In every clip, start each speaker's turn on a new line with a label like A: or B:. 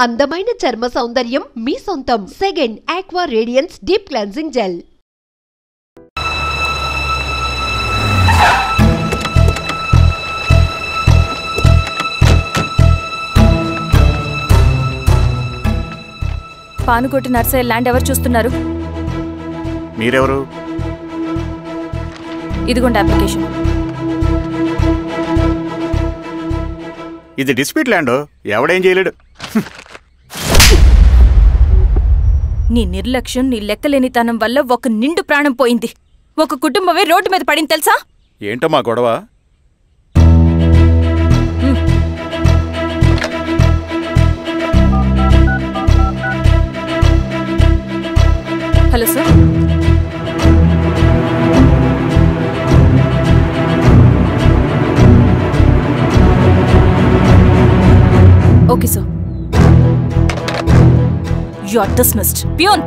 A: అందమైన చర్మ సౌందర్యం మీ సొంతం. Second aqua radiance deep cleansing gel.
B: Panukoti Narsaiah land ఎవరు చూస్తున్నారు?
C: మీరెవరు?
B: ఇదిగోండి అప్లికేషన్.
C: ఇది డిస్ప్యూట్ ల్యాండ్, ఎవడేం చేయలేడు.
B: నీ నిర్లక్ష్యం, నీ లెక్కలేనితనం వల్ల ఒక నిండు ప్రాణం పోయింది. ఒక కుటుంబమే రోడ్డు మీద పడింది తెలుసా?
C: ఏంటో మా గొడవ?
B: Hello sir. Okay sir. You are dismissed. Peon,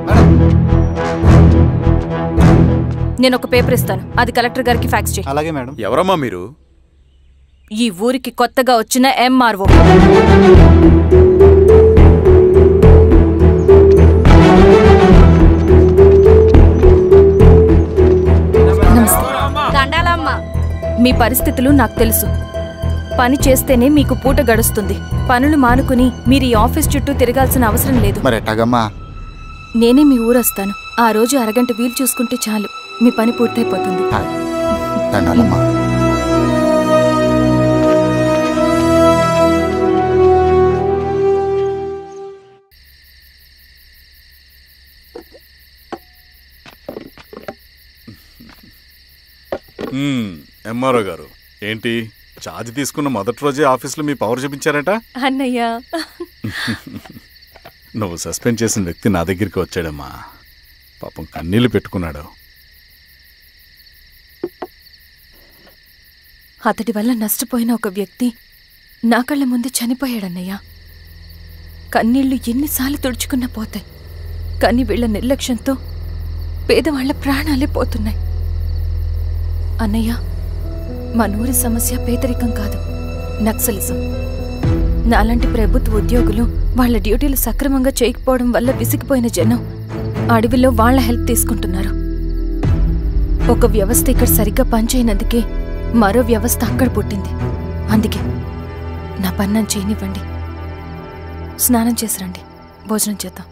B: నేను ఒక పేపర్ ఇస్తాను, అది కలెక్టర్ గారికి ఫ్యాక్స్ చేయి.
D: అలాగే మేడం.
C: ఎవరమ్మా మీరు?
B: ఈ ఊరికి కొత్తగా వచ్చిన ఎంఆర్ఓ. మీ పరిస్థితులు నాకు తెలుసు. పని చేస్తేనే మీకు పూట గడుస్తుంది. పనులు మానుకుని మీరు ఈ ఆఫీస్ చుట్టూ తిరగాల్సిన అవసరం లేదు. నేనే మీ ఊరొస్తాను. ఆ రోజు అరగంట వీలు చూసుకుంటే చాలు, మీ పని పూర్తయిపోతుంది.
C: ఎంఆర్ఓ గారు, ఏంటి ఛార్జ్ తీసుకున్న మొదటి రోజే ఆఫీస్లో మీ పవర్ చూపించారట?
B: అన్నయ్య,
C: నువ్వు సస్పెండ్ చేసిన వ్యక్తి నా దగ్గరికి వచ్చాడమ్మా. పాపం కన్నీళ్లు పెట్టుకున్నాడు.
B: అతడి వల్ల నష్టపోయిన ఒక వ్యక్తి నా కళ్ళ ముందు చనిపోయాడన్నయ్య. కన్నీళ్లు ఎన్నిసార్లు తుడుచుకున్నా పోతాయి, కానీ వీళ్ల నిర్లక్ష్యంతో పేదవాళ్ల ప్రాణాలే పోతున్నాయి. అన్నయ్య, మా నూరి సమస్య పేదరికం కాదు, నక్సలిజం. నాలాంటి ప్రభుత్వ ఉద్యోగులు వాళ్ళ డ్యూటీలు సక్రమంగా చేయకపోవడం వల్ల విసిగిపోయిన జనం అడవిలో వాళ్ల హెల్ప్ తీసుకుంటున్నారు. ఒక వ్యవస్థ ఇక్కడ సరిగ్గా పనిచేయనందుకే మరో వ్యవస్థ అక్కడ పుట్టింది. అందుకే నా పన్నం చేయనివ్వండి. స్నానం చేసిరండి, భోజనం చేద్దాం.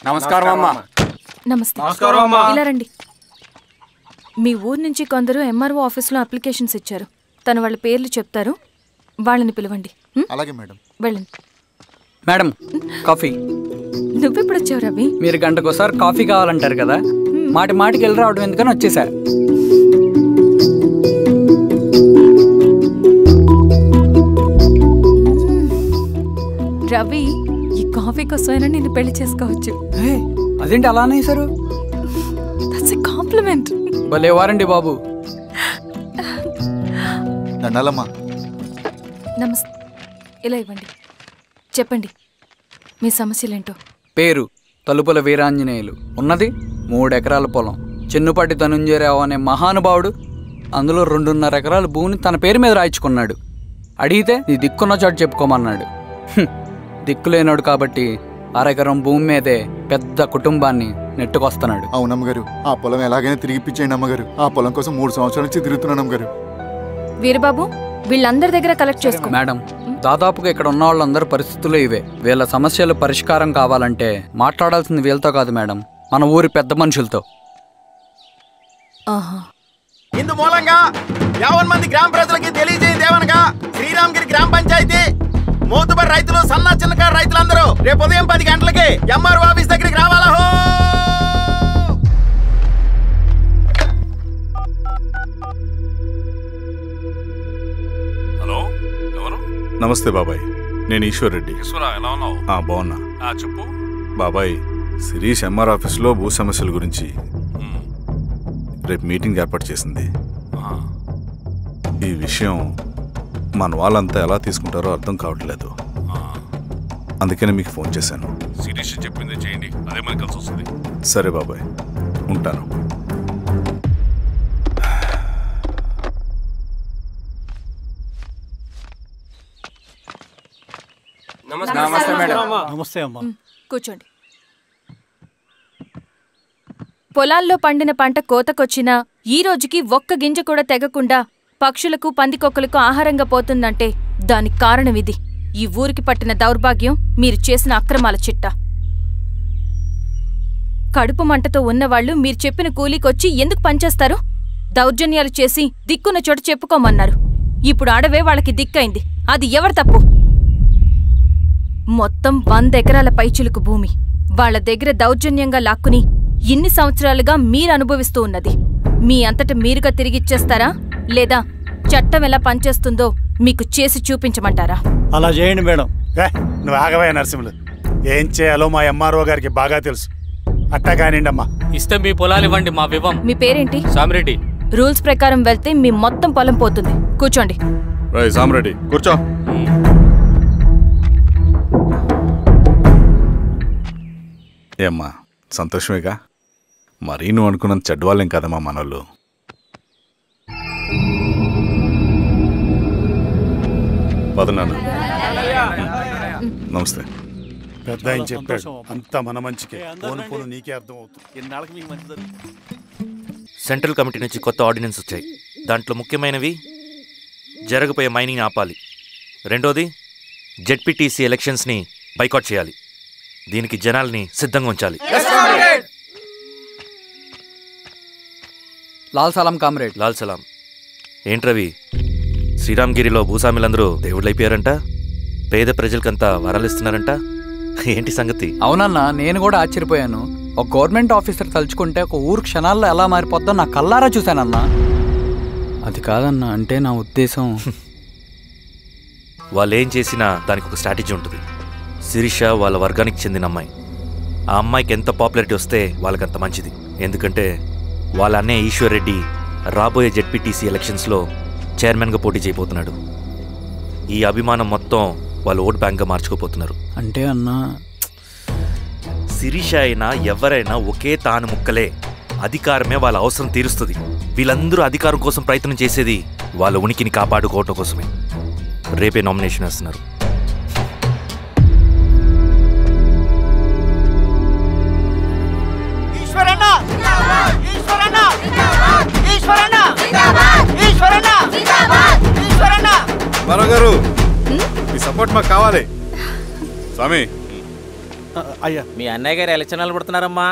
D: నమస్కారం అమ్మా.
B: నమస్తే. ఇలా రండి. మీ ఊరు నుంచి కొందరు ఎంఆర్ఓ ఆఫీస్లో అప్లికేషన్స్ ఇచ్చారు. తను వాళ్ళ పేర్లు చెప్తారు, వాళ్ళని పిలవండి.
D: అలాగే మేడం.
B: వెళ్ళండి.
E: Madam, coffee.
B: నువ్వెప్పుడు వచ్చావు రవి?
E: మీరు గంటకోసారి కాఫీ కావాలంటారు కదా, మాటి మాటికి వెళ్ళి రావడం ఎందుకని వచ్చేసా.
B: రవి, ఈ కాఫీ కోసమైనా నిన్ను పెళ్లి చేసుకోవచ్చు.
E: అదేంటి అలా అనేసారు?
B: That's a compliment.
E: భలే వారండి బాబు.
B: నమస్తే. ఇలా ఇవ్వండి. చెప్పండి మీ సమస్యలేంటో.
E: పేరు తలుపుల వీరాంజనేయులు. ఉన్నది 3 ఎకరాల పొలం. చిన్నుపాటి ధనుంజయరావు అనే మహానుభావుడు అందులో 2.5 ఎకరాల భూమిని తన పేరు మీద రాయించుకున్నాడు. అడిగితే నీ దిక్కున్న చోటు చెప్పుకోమన్నాడు. దిక్కులేనాడు కాబట్టి 1/2 ఎకరం భూమి మీదే పెద్ద కుటుంబాన్ని నెట్టుకొస్తున్నాడు.
D: అవునమ్మగారు, ఆ పొలం ఎలాగైనా తిరిగిపించేయండి అమ్మగారు. ఆ పొలం కోసం 3 సంవత్సరాల నుంచి తిరుగుతున్నాను అమ్మగారు.
B: వీరబాబు, వీళ్ళందరి దగ్గర కలెక్ట్ చేసుకో.
E: మేడం, దాదాపుగా ఇక్కడ ఉన్న వాళ్ళందరి పరిస్థితులు ఇవే. వీళ్ళ సమస్యలు పరిష్కారం కావాలంటే మాట్లాడాల్సింది వీళ్ళతో కాదు మేడం, మన ఊరి పెద్ద మనుషులతో.
F: ఇందు మూలంగా 50 మంది గ్రామ ప్రజలకి తెలియజేయదేవనగా శ్రీరామగిరి గ్రామ పంచాయతీ మోతుబరి రైతులు, సన్న చిన్నకారు రైతులందరూ రేపు ఉదయం 10 గంటలకి ఎంఆర్ఓ ఆఫీస్ దగ్గరికి రావాలా.
C: హలో, ఎవరు? నమస్తే బాబాయ్, నేను ఈశ్వర్ రెడ్డి.
G: ఎలా ఉన్నావు?
C: బాగున్నా.
G: చెప్పు
C: బాబాయ్. శిరీష్ ఎంఆర్ ఆఫీస్లో భూ సమస్యల గురించి రేపు మీటింగ్ ఏర్పాటు చేసింది. ఈ విషయం మన వాళ్ళంతా ఎలా తీసుకుంటారో అర్థం కావట్లేదు. అందుకనే మీకు ఫోన్ చేశాను.
G: శిరీష్ చెప్పింది చేయండి, అదే మనకు కలిసి వస్తుంది.
C: సరే బాబాయ్, ఉంటాను.
E: నమస్తే మేడం.
H: నమస్తే అమ్మా.
B: కూర్చోండి. పొలాల్లో పండిన పంట కోతకొచ్చినా ఈ రోజుకి ఒక్క గింజ కూడా తెగకుండా పక్షులకు పందికొక్కలకు ఆహారంగా పోతుందంటే దానికి కారణం ఇది. ఈ ఊరికి పట్టిన దౌర్భాగ్యం మీరు చేసిన అక్రమాల చిట్టా. కడుపు మంటతో ఉన్నవాళ్లు మీరు చెప్పిన కూలీకొచ్చి ఎందుకు పనిచేస్తారు? దౌర్జన్యాలు చేసి దిక్కున్న చోట చెప్పుకోమన్నారు. ఇప్పుడు అడవే వాళ్ళకి దిక్కైంది. అది ఎవరి తప్పు? మొత్తం 100 ఎకరాల పైచిలుకు భూమి వాళ్ల దగ్గర దౌర్జన్యంగా లాక్కుని ఇన్ని సంవత్సరాలుగా మీరు అనుభవిస్తూ ఉన్నది. మీ అంతట మీరుగా తిరిగిచ్చేస్తారా, లేదా చట్టం ఎలా పనిచేస్తుందో మీకు చేసి చూపించమంటారా?
H: అలా చేయండి మేడం. నువ్వు ఆగవే నరసింహులు. ఏం చేయాలో మా ఎంఆర్ఓ గారికి బాగా తెలుసు. అట్టా కానిండమ్మా.
I: ఇస్తే మీ పొలాలు ఇవ్వండి, మా వివం.
B: మీ పేరేంటి?
I: సామిరెడ్డి.
B: రూల్స్ ప్రకారం వెళ్తే మీ మొత్తం పొలం పోతుంది. కూర్చోండి.
C: సామిరెడ్డి కూర్చో. ఏమ్మా సంతోషమేగా? మరీ నువ్వు అనుకున్నంత చెడ్డవాళ్ళేం కదమ్మా మనోళ్ళు. పదనాన్న. నమస్తే.
H: పెద్ద ఆయన చెప్పాడు, అంతా మన మంచికే. పోను పోను నీకే అర్థం అవుతుంది.
F: ఎన్నాళ్ళకి మీకు మంచి జరుగుతుంది. సెంట్రల్ కమిటీ నుంచి కొత్త ఆర్డినెన్స్ వచ్చాయి. దాంట్లో ముఖ్యమైనవి జరగబోయే మైనింగ్ ఆపాలి. రెండోది జెడ్పీటీసీ ఎలక్షన్స్ని బైకాట్ చేయాలి. దీనికి జనాల్ని సిద్ధంగా ఉంచాలి.
E: లాల్ సలాం కామ్రేడ్.
F: లాల్ సలాం. ఏంట్రవి, శ్రీరామ్గిరిలో భూస్వాములందరూ దేవుళ్ళైపోయారంట, పేద ప్రజలకంతా వరాలిస్తున్నారంట. ఏంటి సంగతి?
E: అవునన్నా, నేను కూడా ఆశ్చర్యపోయాను. ఒక గవర్నమెంట్ ఆఫీసర్ తలుచుకుంటే ఒక ఊరు క్షణాల్లో ఎలా మారిపోద్దో నా కల్లారా చూశానన్నా. అది కాదన్నా, అంటే నా ఉద్దేశం
F: వాళ్ళు ఏం చేసినా దానికి ఒక స్ట్రాటజీ ఉంటుంది. శిరీష వాళ్ళ వర్గానికి చెందిన అమ్మాయి. ఆ అమ్మాయికి ఎంత పాపులారిటీ వస్తే వాళ్ళకంత మంచిది. ఎందుకంటే వాళ్ళ అన్నయ్య ఈశ్వర్ రెడ్డి రాబోయే జెడ్పీటీసీ ఎలక్షన్స్లో చైర్మన్గా పోటీ చేయబోతున్నాడు. ఈ అభిమానం మొత్తం వాళ్ళు ఓట్ బ్యాంక్గా మార్చుకోపోతున్నారు.
E: అంటే అన్నా,
F: శిరీష అయినా ఎవరైనా ఒకే తాను ముక్కలే. అధికారమే వాళ్ళ అవసరం తీరుస్తుంది. వీళ్ళందరూ అధికారం కోసం ప్రయత్నం చేసేది వాళ్ళ ఉనికిని కాపాడుకోవటం కోసమే. రేపే నామినేషన్ వేస్తున్నారు.
C: గారు మీ సపోర్ట్ మాకు కావాలి. స్వామి.
H: అయ్యా,
I: మీ అన్నయ్య గారు ఎలక్షన్లు పడుతున్నారమ్మా.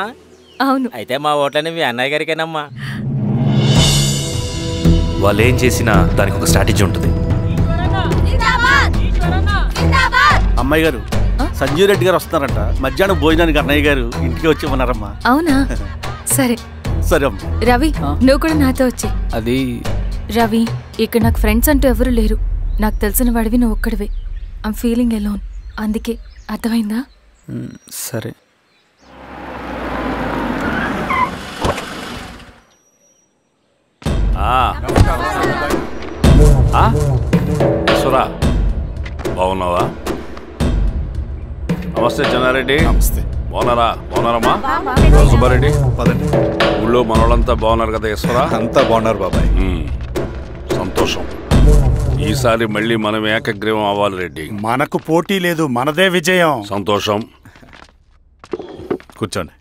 B: అవును.
I: అయితే మా ఓట్లని మీ అన్నయ్య గారికేనమ్మా.
F: వాళ్ళు ఏం చేసినా దానికి ఒక స్ట్రాటజీ ఉంటుంది.
H: అమ్మాయి గారు, సంజీవ్ రెడ్డి గారు వస్తున్నారంట. మధ్యాహ్నం భోజనానికి అన్నయ్య గారు ఇంటికి వచ్చి ఉన్నారమ్మా.
B: అవునా? సరే
H: సరే అమ్మ.
B: రవి, నువ్వు కూడా నాతో వచ్చి.
E: అది
B: రవి, ఇక్కడ నాకు ఫ్రెండ్స్ అంటూ ఎవరూ లేరు. నాకు తెలిసిన వాడివి నువ్వు ఒక్కడివే. I'm feeling alone. అందుకే, అర్థమైందా?
E: సరే.
G: బాగున్నావా? నమస్తే చెన్నారెడ్డి.
C: నమస్తే.
G: బాగున్నారా? బాగున్నారమ్మా? సుబ్బారెడ్డి.
C: పదండి.
G: ఊళ్ళో మనోళ్ళంతా బాగున్నారు కదా ఈశ్వరా?
C: అంతా బాగున్నారు బాబాయ్.
G: సంతోషం. ఈసారి మళ్ళీ మనం ఏకగ్రీవం అవ్వాలి రెడ్డి.
H: మనకు పోటీ లేదు, మనదే విజయం.
G: సంతోషం.
C: కూర్చోండి.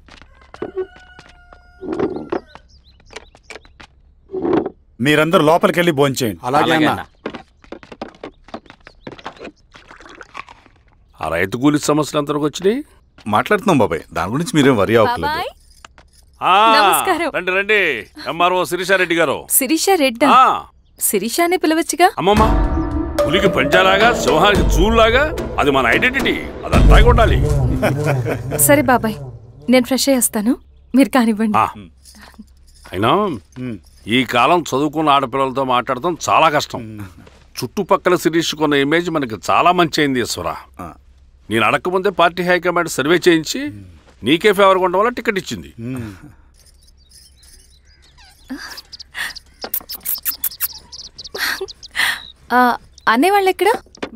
H: మీరందరూ లోపలికి వెళ్ళి భోంచేయండి.
I: అలాగే అన్న.
G: ఆ రైతు కూలి సమస్యలు ఎంతవరకు వచ్చినాయి?
C: మాట్లాడుతున్నాం బాబాయ్, దాని గురించి మీరేం వరి అవ్వట్లేదు.
B: బాబాయ్,
G: ఆ,
B: నమస్కారం.
G: రండి రండి. ఎంఆర్ఓ శిరీషారెడ్డి గారు.
B: శిరీష రెడ్డా?
G: ఆ,
B: శిరీష అనే పిలవచ్చుగా.
G: అమ్మమ్మ, పులికి పంచాలాగా సింహానికి చూలాగా అది మన ఐడెంటిటీ. అది అట్లాగే ఉండాలి.
B: సరే బాబాయ్, నేను ఫ్రెష్ అయ్యి వస్తాను, మీరు కానివ్వండి.
G: అయినా ఈ కాలం చదువుకున్న ఆడపిల్లలతో మాట్లాడటం చాలా కష్టం. చుట్టుపక్కల శిరీషుకున్న ఇమేజ్ మనకి చాలా మంచి అయింది ఈశ్వరా. నేను అడగకముందే పార్టీ హైకమాండ్ సర్వే చేయించి నీకే ఫేవర్గా ఉండడం వల్ల టికెట్ ఇచ్చింది.
B: అనేవాళ్ళు ఎక్కడ?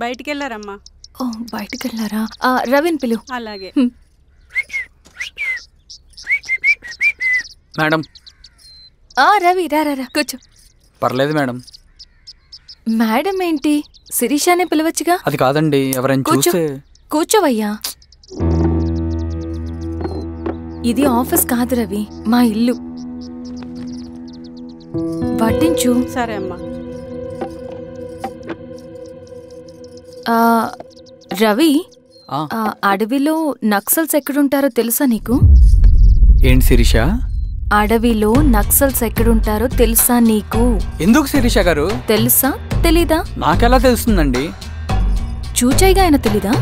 J: బయటికి వెళ్ళారమ్మా.
B: ఓ బయటికి వెళ్ళారా? రవిని పిలు.
J: అలాగే.
E: మేడం.
B: రవి రా రా కూర్చో.
E: పర్లేదు మేడం.
B: మేడం ఏంటి, శిరీషానే పిలవచ్చుగా.
E: అది కాదండి, ఎవరైనా చూస్తే.
B: కూర్చోవయ్యా. ఇది ఆఫీస్ కాదు రవి, మా ఇల్లు. వడ్డించు.
J: సరే అమ్మా.
B: రవి, అడవిలో నక్సల్స్ ఎక్కడుంటారో తెలుసా నీకు?
E: ఏంటి శిరీష?
B: అడవిలో నక్సల్స్ ఎక్కడుంటారో తెలుసా నీకు?
E: ఎందుకు శిరీష గారు?
B: తెలుసా తెలీదా?
E: నాకెలా తెలుస్తుందండి?
B: చూచాయిగా ఆయన తెలీదా?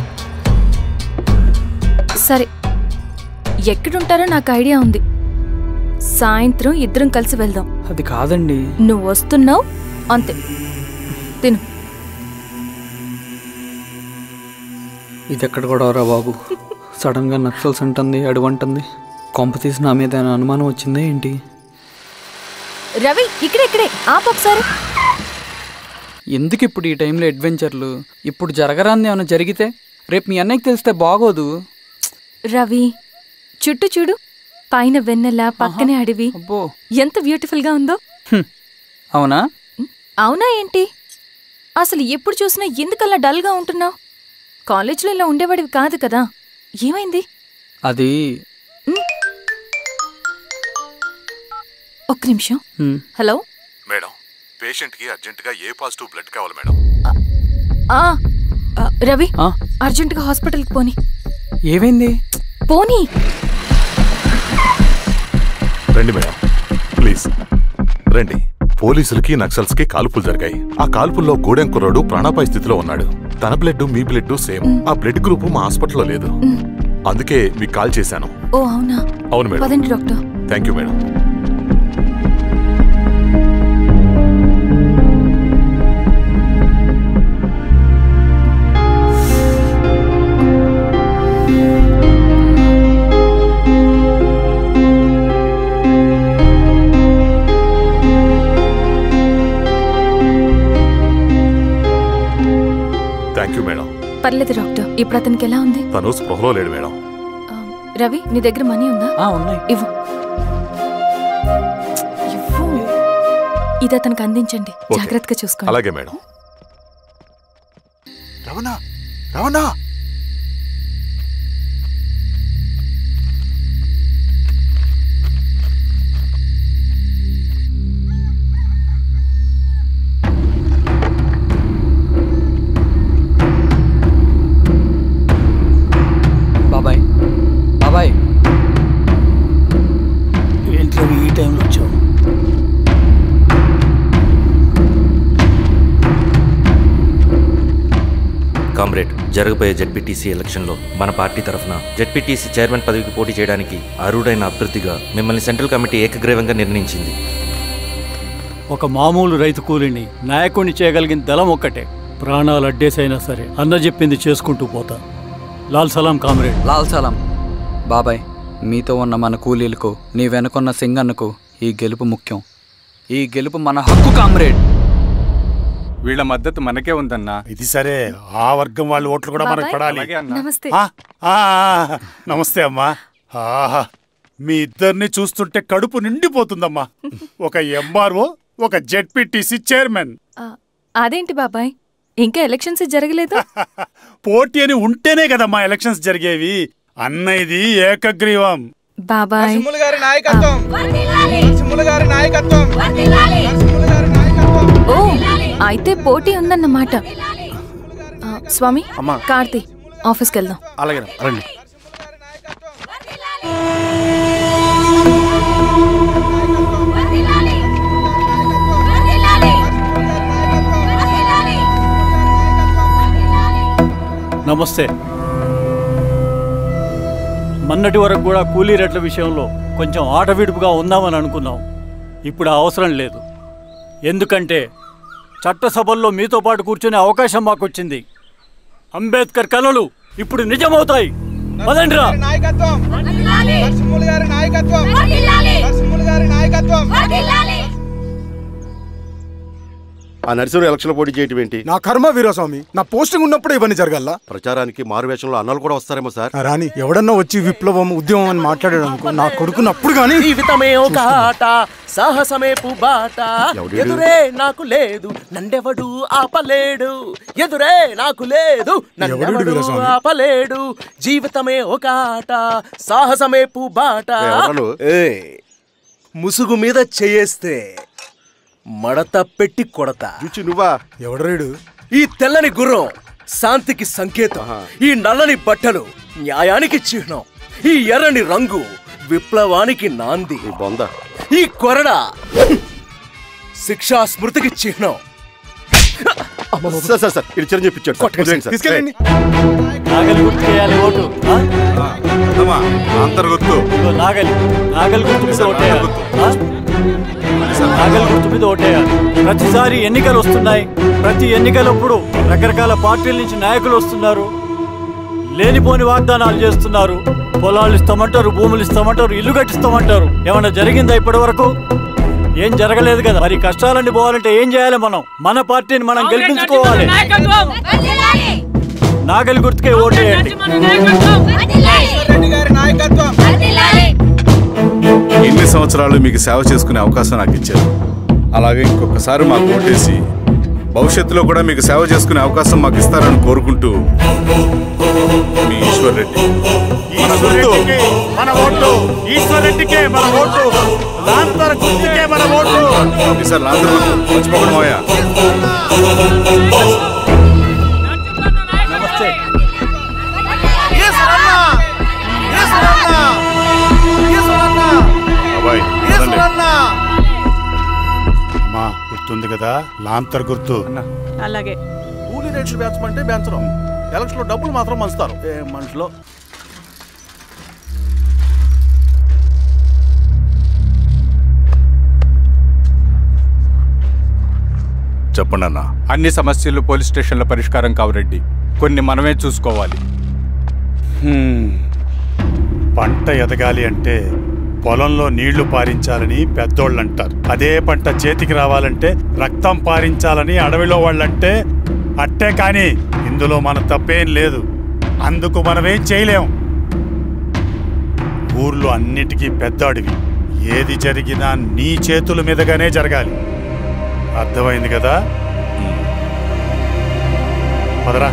B: సరే, ఎక్కడుంటారో నాకు ఐడియా ఉంది. సాయంత్రం ఇద్దరం కలిసి వెళ్దాం.
E: అది కాదండి.
B: నువ్వు వస్తున్నావు అంతే. తిను.
E: ఇది ఎక్కడ కూడా రా బాబు, సడన్ గా నక్సల్స్ అంటుంది, అడుగుంటుంది. కొంప తీసి నా మీద అనుమానం వచ్చిందే ఏంటి?
B: రవి ఇక్కడే ఆపొకసారి.
E: ఎందుకు ఇప్పుడు ఈ టైంలో అడ్వెంచర్లు? ఇప్పుడు జరగరాంది ఏమైనా జరిగితే రేపు మీ అన్నయ్యకి తెలిస్తే బాగోదు.
B: రవి చుట్టూ చూడు, పైన వెన్నెల, పక్కనే అడవి. ఎంత బ్యూటిఫుల్ గా ఉందో.
E: అవునా?
B: అవునా ఏంటి? అసలు ఎప్పుడు చూసినా ఎందుకలా డల్ గా ఉంటున్నావు? కాలేజీలో ఇలా ఉండేవాడివి కాదు కదా, ఏమైంది?
E: అది
B: ఒక్క నిమిషం. హలో
C: మేడం, పేషెంట్ కి అర్జెంట్ గా ఏ పాజిటివ్ బ్లడ్ కావాలి మేడం.
B: రవి అర్జెంట్ గా హాస్పిటల్కి పోని.
E: ఏమైంది?
B: పోనీ.
C: రండి మేడం, ప్లీజ్ రండి. పోలీసులకి నక్సల్స్ కి కాల్పులు జరిగాయి. ఆ కాల్పుల్లో గూడెం కుర్రాడు ప్రాణాపాయ స్థితిలో ఉన్నాడు. తన బ్లడ్ మీ బ్లడ్ సేమ్. ఆ బ్లడ్ గ్రూప్ మా హాస్పిటల్లో లేదు, అందుకే మీకు కాల్ చేశాను.
B: ఓ అవునా?
C: అవును మేడం.
B: పదండి డాక్టర్.
C: Thank you madam.
B: పర్లేదు డాక్టర్. ఇప్పుడు అతనికి ఎలా ఉంది?
C: తను స్పృహలో లేడు మేడం.
B: రవి నీ దగ్గర మనీ ఉందా?
E: ఉన్నాయి.
B: ఇవ్వు. ఇది అతనికి అందించండి, జాగ్రత్తగా చూసుకోండి.
C: అలాగే మేడం. రవణ రవణ
E: బాబాయ్. బాబాయ్
K: ఏంట్లో ఈ టైంలో వచ్చావు?
L: కామ్రేడ్, జరగబోయే జెడ్పీటీసీ ఎలక్షన్లో మన పార్టీ తరఫున జెడ్పీటీసీ చైర్మన్ పదవికి పోటీ చేయడానికి అర్హుడైన అభ్యర్థిగా మిమ్మల్ని సెంట్రల్ కమిటీ ఏకగ్రీవంగా నిర్ణయించింది.
K: ఒక మామూలు రైతు కూలీని నాయకుడిని చేయగలిగిన దళం ఒక్కటే. ప్రాణాలు అడ్డేసైనా సరే అన్న చెప్పింది చేసుకుంటూ పోతా. లాల్ సలాం కామ్రేడ్.
E: లాల్ సలాం. బాబాయ్, మీతో ఉన్న మన కూలీలకు, నీ వెనుకున్న సింగన్నకు ఈ గెలుపు ముఖ్యం. ఈ గెలుపు మన హక్కు కామ్రేడ్.
M: వీళ్ళ మద్దతు మనకే ఉందన్నా.
H: ఇది సరే, ఆ వర్గం వాళ్ళ ఓట్లు కూడా మనకు పడాలి.
B: నమస్తే.
H: నమస్తే అమ్మా. మీ ఇద్దరిని చూస్తుంటే కడుపు నిండిపోతుందమ్మా. ఒక ఎంఆర్ఓ, ఒక జెడ్పీటీసీ చైర్మన్.
B: అదేంటి బాబాయ్, ఇంకా ఎలక్షన్స్ జరగలేదు?
H: పోటీ అని ఉంటేనే కదమ్మా ఎలక్షన్స్ జరిగేవి. అన్నయ్యది ఏకగ్రీవం.
B: బాబాయ్ ఓ, అయితే పోటీ ఉందన్నమాట. స్వామి, కార్తీ, ఆఫీస్కి వెళ్దాం.
M: అలాగే రండి.
K: నమస్తే. మొన్నటి వరకు కూడా కూలీ రేట్ల విషయంలో కొంచెం ఆటవిడుపుగా ఉందామని అనుకున్నాం. ఇప్పుడు అవసరం లేదు. ఎందుకంటే చట్టసభల్లో మీతో పాటు కూర్చునే అవకాశం మాకొచ్చింది. అంబేద్కర్ కలలు ఇప్పుడు నిజమవుతాయి. పదండ్రా.
J: ఆ నరసింహ ఎలక్షన్ పోటీ చేయటం ఏంటి?
N: నా కర్మ వీరస్వామి, నా పోస్టింగ్ ఉన్నప్పుడు ఇవన్నీ జరగాల.
J: ప్రచారానికి మారువేషంలో అన్నాలు కూడా వస్తారేమో సార్.
N: రాని ఎవడన్నా వచ్చి విప్లవం ఉద్యమం అని మాట్లాడాడు అనుకో, నా కొడుకున్నప్పుడు గానీ
O: జీవితమే ఒక ఆట, సాహసమే పుబాట, ఎదురే నాకు లేదు నన్నెవడు ఆపలేడు, ఎదురే నాకు లేదు నన్నెవడు ఆపలేడు, జీవితమే ఒక ఆట, సాహసమే పుబాట. ముసుగు మీద చేయేస్తే మడత పెట్టి కొడతా.
J: నువ్వా?
N: ఎవడరేడు?
O: ఈ తెల్లని గుర్రం శాంతికి సంకేతం, ఈ నల్లని బట్టలు న్యాయానికి చిహ్నం, ఈ ఎర్రని రంగు విప్లవానికి నాంది, ఈ కొరడ శిక్షా స్మృతికి చిహ్నం.
N: తీసుకెళ్ళండి.
K: నాగలి గుర్తుకేయాలి ఓటు. నాగలి గుర్తు మీద ఓటేయాలి. నాగలి గుర్తు మీద ఓటేయాలి. ప్రతిసారి ఎన్నికలు వస్తున్నాయి. ప్రతి ఎన్నికలప్పుడు రకరకాల పార్టీల నుంచి నాయకులు వస్తున్నారు, లేనిపోని వాగ్దానాలు చేస్తున్నారు. పొలాలు ఇస్తామంటారు, భూములు ఇస్తామంటారు, ఇల్లు కట్టిస్తామంటారు. ఏమన్నా జరిగిందా ఇప్పటి వరకు? ఏం జరగలేదు కదా. మరి కష్టాలన్నీ పోవాలంటే ఏం చేయాలి? మనం మన పార్టీని మనం గెలిపించుకోవాలి. నాగలి గుర్తుకే ఓటేయండి.
M: ఇన్ని సంవత్సరాలు మీకు సేవ చేసుకునే అవకాశం నాకు ఇచ్చారు. అలాగే ఇంకొకసారి మాకు ఓటేసి భవిష్యత్తులో కూడా మీకు సేవ చేసుకునే అవకాశం మాకు ఇస్తారని కోరుకుంటూ మీ ఈశ్వర్ రెడ్డి.
H: మన ఓటు ఈశ్వర్ రెడ్డికే, మన ఓటు లాంతర్ గుర్తుకే, మన ఓటు.
M: సార్ లాంతర్ మర్చిపోకుండా పోయా.
K: నమస్తే.
H: అమ్మా గుర్తుంది కదా, లాంతర్ గుర్తు.
P: అలాగే
F: కూలీ రేట్లు పెంచమంటే పెంచడం, ఎలక్షన్ లో డబ్బులు మాత్రం మంచుతారు. ఏ మనుషులో
M: చెప్పండి అన్న. అన్ని సమస్యలు పోలీస్ స్టేషన్ల పరిష్కారం కావు రెడ్డి, కొన్ని మనమే చూసుకోవాలి.
H: పంట ఎదగాలి అంటే పొలంలో నీళ్లు పారించాలని పెద్దోళ్ళు అంటారు. అదే పంట చేతికి రావాలంటే రక్తం పారించాలని అడవిలో వాళ్ళంటే అట్టే. కానీ ఇందులో మన తప్పేం లేదు, అందుకు మనమేం చేయలేం. ఊర్లో అన్నిటికీ పెద్ద అడవి, ఏది జరిగినా నీ చేతుల మీదగానే జరగాలి. అర్థమైంది కదా? పదరా.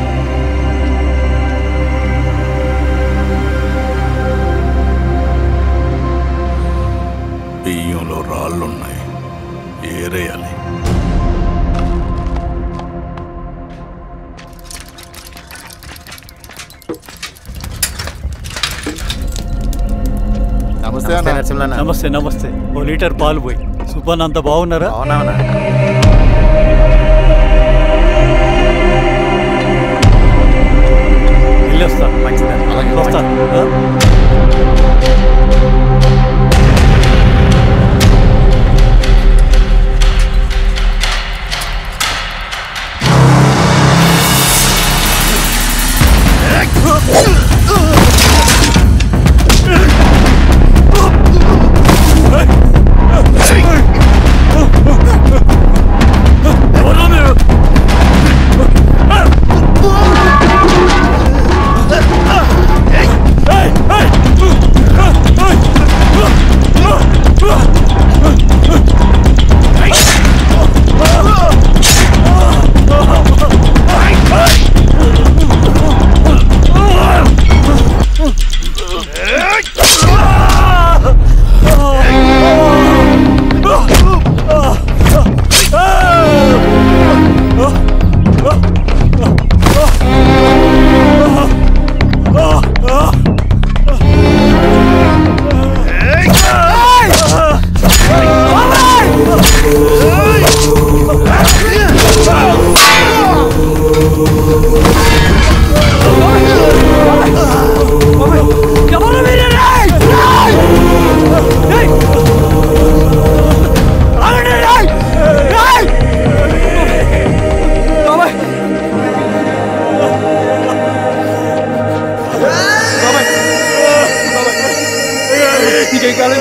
C: బియ్యంలో రాళ్ళున్నాయి, ఏరేయాలి.
K: నమస్తే. నమస్తే. ఓ లీటర్ పాలు పోయి. సుబ్బన్ అంత బాగున్నారా? వెళ్ళొస్తాను. వస్తాను.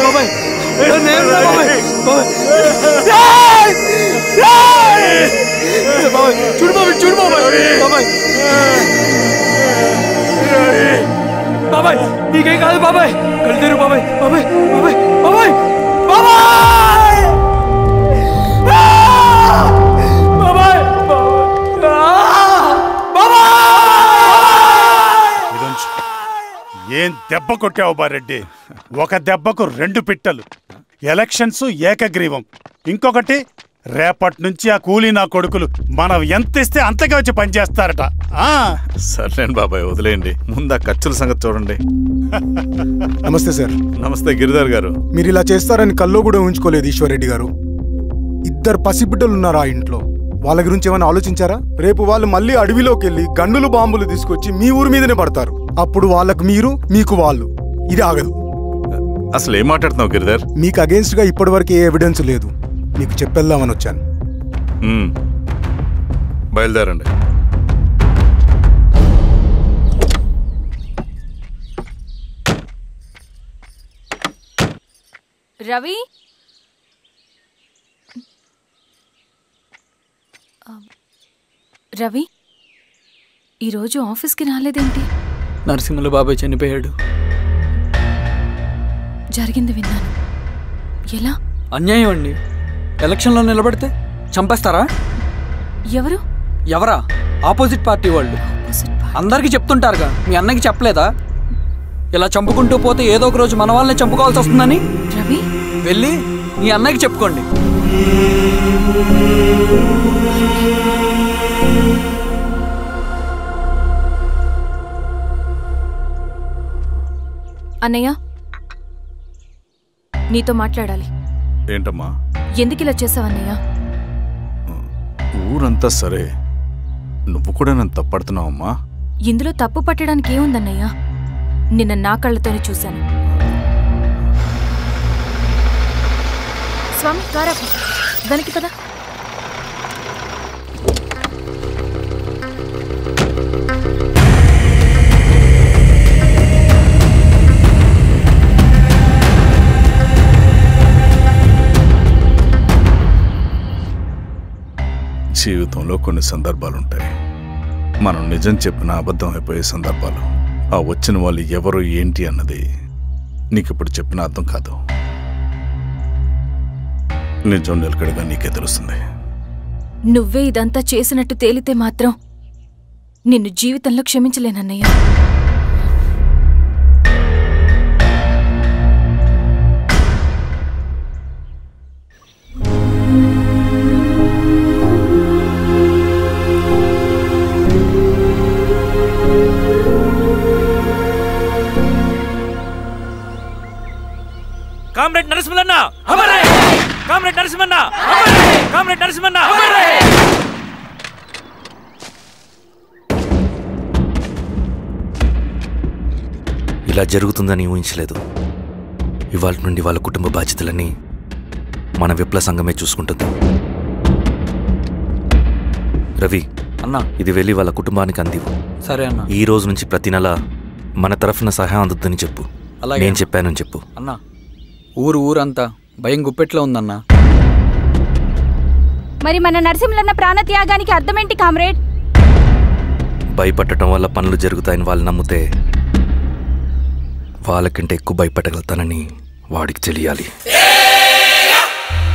E: బాబాయ్
O: చూడు బాబాయ్ చూడు బాబాయ్ బాబాయ్ బాబాయ్ నీకేం కాదు బాబాయ్ కళ్ళు బాబాయ్ బాబాయ్ బాబాయ్ బాబాయ్ బాబాయ్
H: ఏం దెబ్బ కొట్టావు బారెడ్డి? ఒక దెబ్బకు 2 పిట్టలు. ఎలక్షన్స్ ఏకగ్రీవం. ఇంకొకటి రేపటి నుంచి ఆ కూలీ నా కొడుకులు మనం ఎంత ఇస్తే అంతగా వచ్చి పనిచేస్తారట.
M: సర్లేండి బాబాయ్, వదిలేయండి. ముందు ఆ ఖర్చుల సంగతి చూడండి.
N: నమస్తే సార్.
M: నమస్తే గిరిధర్ గారు.
N: మీరు ఇలా చేస్తారని కల్లో కూడా ఉంచుకోలేదు ఈశ్వర్రెడ్డి గారు. 2 పసిబిడ్డలు ఉన్నారు ఆ ఇంట్లో. వాళ్ళ గురించి ఏమైనా ఆలోచించారా? రేపు వాళ్ళు మళ్ళీ అడవిలోకి వెళ్ళి గన్నులు బాంబులు తీసుకొచ్చి మీ ఊరి మీదనే పడతారు. అప్పుడు వాళ్ళకు మీరు, మీకు వాళ్ళు. ఇది ఆగదు.
M: అసలు ఏం మాట్లాడుతున్నావు గిరిధర్?
N: మీకు అగేన్స్ట్ గా ఇప్పటివరకు ఏ ఎవిడెన్స్ లేదు. మీకు చెప్పేద్దామని వచ్చాను.
M: బయలుదేరండి.
B: రవి, రవి ఈరోజు ఆఫీస్కి రాలేదేంటి?
E: నరసింహుల బాబాయ్ చనిపోయాడు.
B: జరిగింది విన్నాను. ఎలా?
E: అన్యాయం అండి. ఎలక్షన్లో నిలబడితే చంపేస్తారా?
B: ఎవరు?
E: ఎవరా? ఆపోజిట్ పార్టీ వాళ్ళు. అందరికీ చెప్తుంటారుగా, మీ అన్నకి చెప్పలేదా? ఇలా చంపుకుంటూ పోతే ఏదో ఒక రోజు మన వాళ్ళని చంపుకోవాల్సి వస్తుందని.
B: రవి,
E: వెళ్ళి మీ అన్నకి చెప్పుకోండి.
B: అన్నయ్య, నీతో మాట్లాడాలి.
M: ఏంటమ్మా?
B: ఎందుకు ఇలా చేసావన్నయ్య?
M: ఊరంతా సరే, నువ్వు కూడా నన్ను తప్పడుతున్నావమ్మా.
B: ఇందులో తప్పు పట్టడానికి ఏముందన్నయ్య? నిన్న నా కళ్ళతోనే చూశాను. స్వామి, కారాపు దానికి పద.
M: జీవితంలో కొన్ని సందర్భాలుంటాయి. మనం నిజం చెప్పిన అబద్ధం అయిపోయే సందర్భాలు. ఆ వచ్చిన వాళ్ళు ఎవరు ఏంటి అన్నది నీకిప్పుడు చెప్పిన అర్థం కాదు. నిజం నిలకడగా నీకే తెలుస్తుంది.
B: నువ్వే ఇదంతా చేసినట్టు తేలితే మాత్రం నిన్ను జీవితంలో క్షమించలేనన్నయ్య.
O: కామ్రేడ్ నరసింహన్న, కామ్రేడ్ నరసింహన్న, కామ్రేడ్ నరసింహన్న.
L: ఇలా జరుగుతుందని ఊహించలేదు. ఇవాళ నుండి వాళ్ళ కుటుంబ బాధ్యతలని మన విప్లవ సంఘమే చూసుకుంటుంది. రవి
E: అన్నా,
L: ఇది వెళ్ళి వాళ్ళ కుటుంబానికి అందివు.
E: సరే అన్న.
L: ఈ రోజు నుంచి ప్రతి నెల మన తరఫున సహాయం అందుద్దని చెప్పు. నేను చెప్పానని చెప్పు.
E: అన్నా, ఊరంతా భయం గుప్పెట్లో ఉందన్నా.
P: మరి మన నరసింహులన్న ప్రాణత్యాగానికి అర్థమేంటి కామ్రేడ్?
L: భయపడటం వల్ల పనులు జరుగుతాయని వాళ్ళు నమ్మితే వాళ్ళకంటే ఎక్కువ భయపడగలుగుతానని వాడికి తెలియాలి.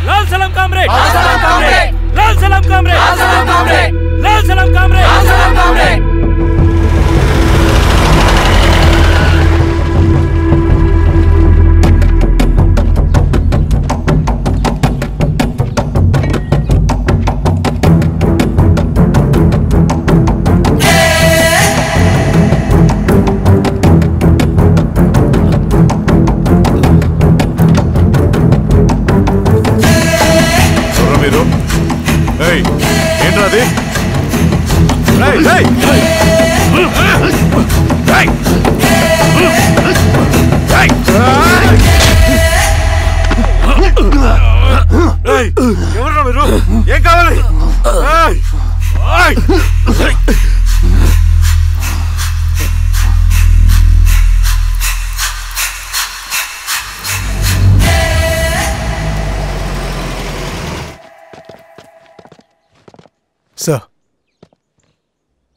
O: లాల్ సలాం కామ్రేడ్, లాల్ సలాం కామ్రేడ్, లాల్ సలాం కామ్రేడ్.
M: ఏంట్రా అది?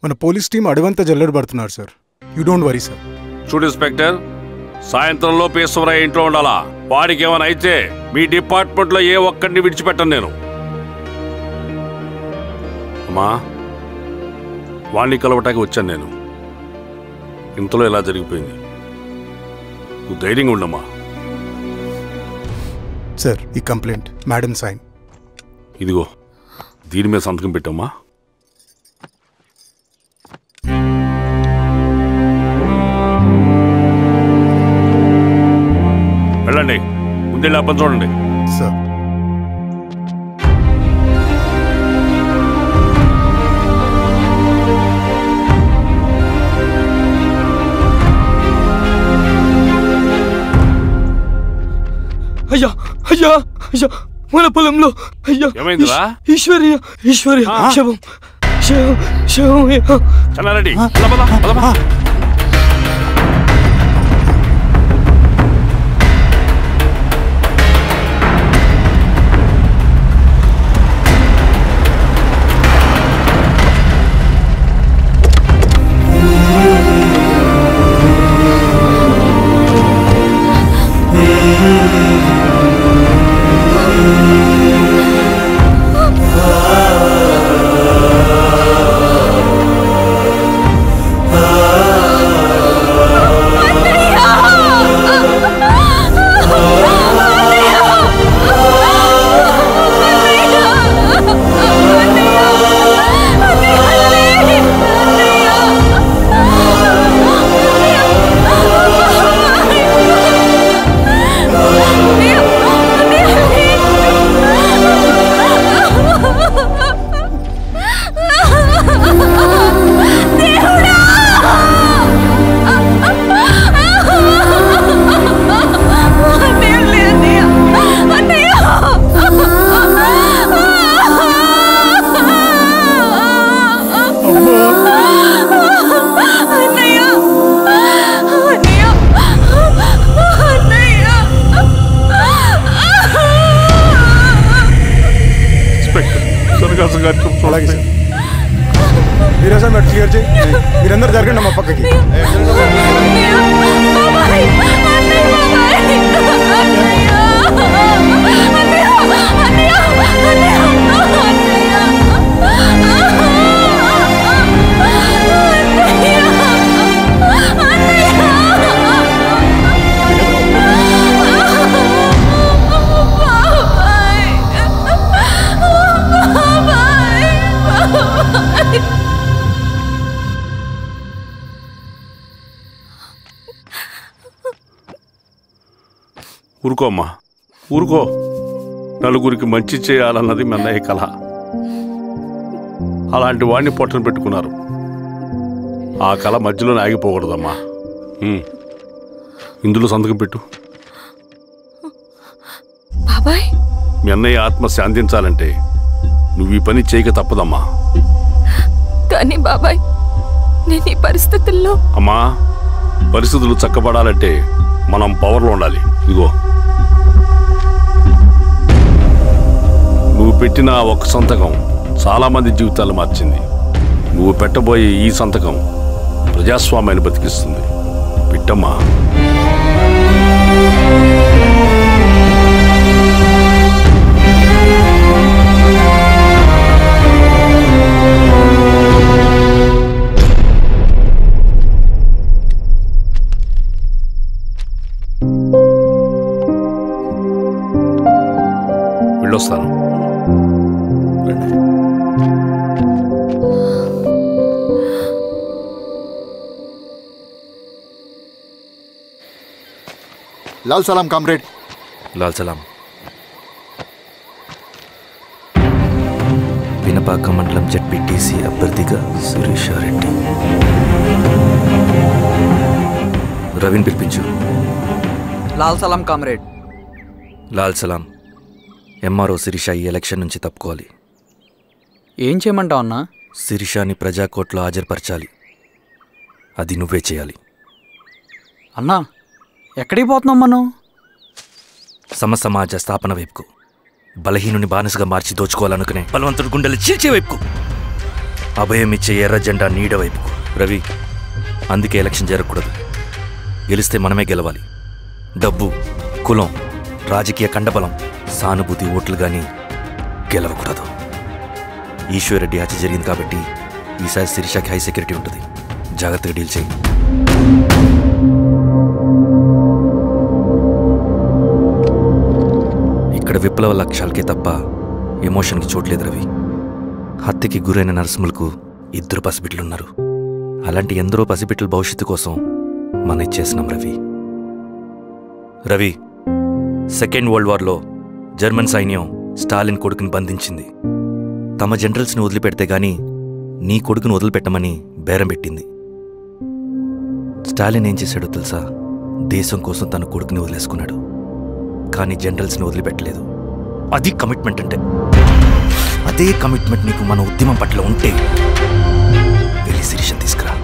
N: మన పోలీస్ టీం అడవంతా జల్లెడ పడుతున్నారు sir. You don't worry sir.
G: చూడు ఇన్స్పెక్టర్, సాయంత్రంలో ఈశ్వరయ్య ఇంట్లో ఉండాలా. వాడికి ఏమైనా అయితే మీ డిపార్ట్మెంట్లో ఏ ఒక్కడిని విడిచిపెట్టను నేను. అమ్మా, వాణ్ణి కలవటానికి వచ్చాను నేను. ఇంతలో ఇలా జరిగిపోయింది. నువ్వు ధైర్యంగా ఉండమ్మా.
N: సార్, ఈ కంప్లైంట్ మేడం సైన్.
G: ఇదిగో, దీని మీద సంతకం పెట్టమ్మా. వెళ్ళండి, ముందే అప్పని చూడండి.
N: సార్.
O: అయ్యా అయ్యా అయ్యా, మన పొలంలో అయ్యా
G: ఏమైందిరా?
O: ఈశ్వర్య శవం శవం శవం.
G: చెన్నారెడ్డి,
N: మీరందరూ జరగండి మా పక్కకి.
G: ఊరుకో అమ్మా, ఊరుకో. నలుగురికి మంచి చేయాలన్నది మీ అన్నయ్య కళ. అలాంటి వాడిని పొట్టను పెట్టుకున్నారు. ఆ కళ మధ్యలోనే ఆగిపోకూడదమ్మా. ఇందులో సంతకం పెట్టు.
B: బాబాయ్,
G: మీ అన్నయ్య ఆత్మ శాంతించాలంటే నువ్వు ఈ పని చేయక తప్పదమ్మా.
B: కానీ బాబాయ్, నేను ఈ పరిస్థితుల్లో.
G: అమ్మా, పరిస్థితులు చక్కబడాలంటే మనం పవర్లో ఉండాలి. ఇదిగో, నువ్వు పెట్టిన ఒక్క సంతకం చాలా మంది జీవితాలు మార్చింది. నువ్వు పెట్టబోయే ఈ సంతకం ప్రజాస్వామ్యాన్ని బతికిస్తుంది. పెట్టమ్మా. వెళ్ళొస్తాను.
D: లాల్ సలాం కామ్రేడ్.
L: లాల్ సలాం. పినపాక మండలం జెడ్పీటీసీ అభ్యర్థిగా శిరీషారెడ్డి. రవిని పిలిపించు.
E: లాల్ సలాం కామ్రేడ్.
L: లాల్ సలాం. ఎంఆర్ఓ శిరీష ఈ ఎలక్షన్ నుంచి తప్పుకోవాలి.
E: ఏం చేయమంటావు అన్నా?
L: శిరీషాని ప్రజాకోర్టులో హాజరుపరచాలి. అది నువ్వే చేయాలి.
E: అన్నా, ఎక్కడికి పోతున్నాం మనం?
L: సమసమాజ స్థాపన వైపుకు. బలహీనుని బానిసగా మార్చి దోచుకోవాలనుకునే బలవంతుడి గుండెలు చీల్చే వైపుకు. అభయం ఇచ్చే ఎర్ర జెండా నీడ వైపుకు. రవి, అందుకే ఎలక్షన్ జరగకూడదు. గెలిస్తే మనమే గెలవాలి. డబ్బు, కులం, రాజకీయ కండబలం, సానుభూతి ఓట్లు కానీ గెలవకూడదు. ఈశ్వర్రెడ్డి హత్య జరిగింది కాబట్టి ఈసారి శిరీషకి హై సెక్యూరిటీ ఉంటుంది. జాగ్రత్తగా డీల్ చేయి. ఇక్కడ విప్లవ లక్ష్యాలకే తప్ప ఎమోషన్కి చోట్లేదు రవి. హత్యకి గురైన నరసింహులకు 2 పసిబిడ్డలున్నారు. అలాంటి ఎందరో పసిబిడ్డల భవిష్యత్తు కోసం మనం ఇచ్చేసినాం రవి. రవి, సెకండ్ వరల్డ్ వార్లో జర్మన్ సైన్యం స్టాలిన్ కొడుకుని బంధించింది. తమ జనరల్స్ని వదిలిపెడితే గాని నీ కొడుకును వదిలిపెట్టమని బేరం పెట్టింది. స్టాలిన్ ఏం చేశాడో తెలుసా? దేశం కోసం తన కొడుకుని వదిలేసుకున్నాడు. కానీ జనరల్స్ని వదిలిపెట్టలేదు. అది కమిట్మెంట్ అంటే. అదే కమిట్మెంట్ నీకు మన ఉద్యమం పట్ల ఉంటే వెళ్ళి శిరీషను తీసుకురా.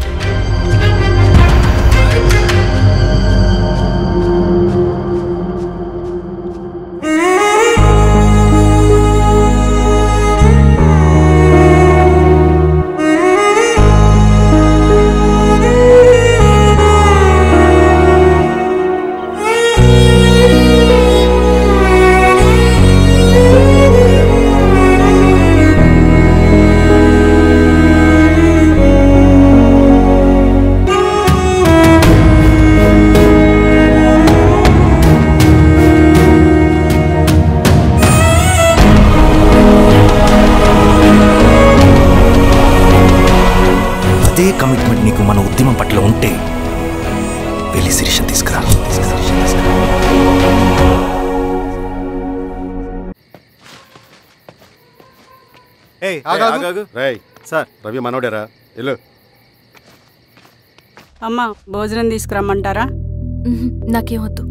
L: అదే కమిట్మెంట్ నీకు మన ఉద్యమం పట్ల ఉంటే వెళ్ళి శిరీషను తీసుకురా.
J: సార్, రవి మనోడేరా? వెళ్ళు.
Q: అమ్మా, భోజనం తీసుకురమ్మంటారా?
B: నాకేమొద్దు.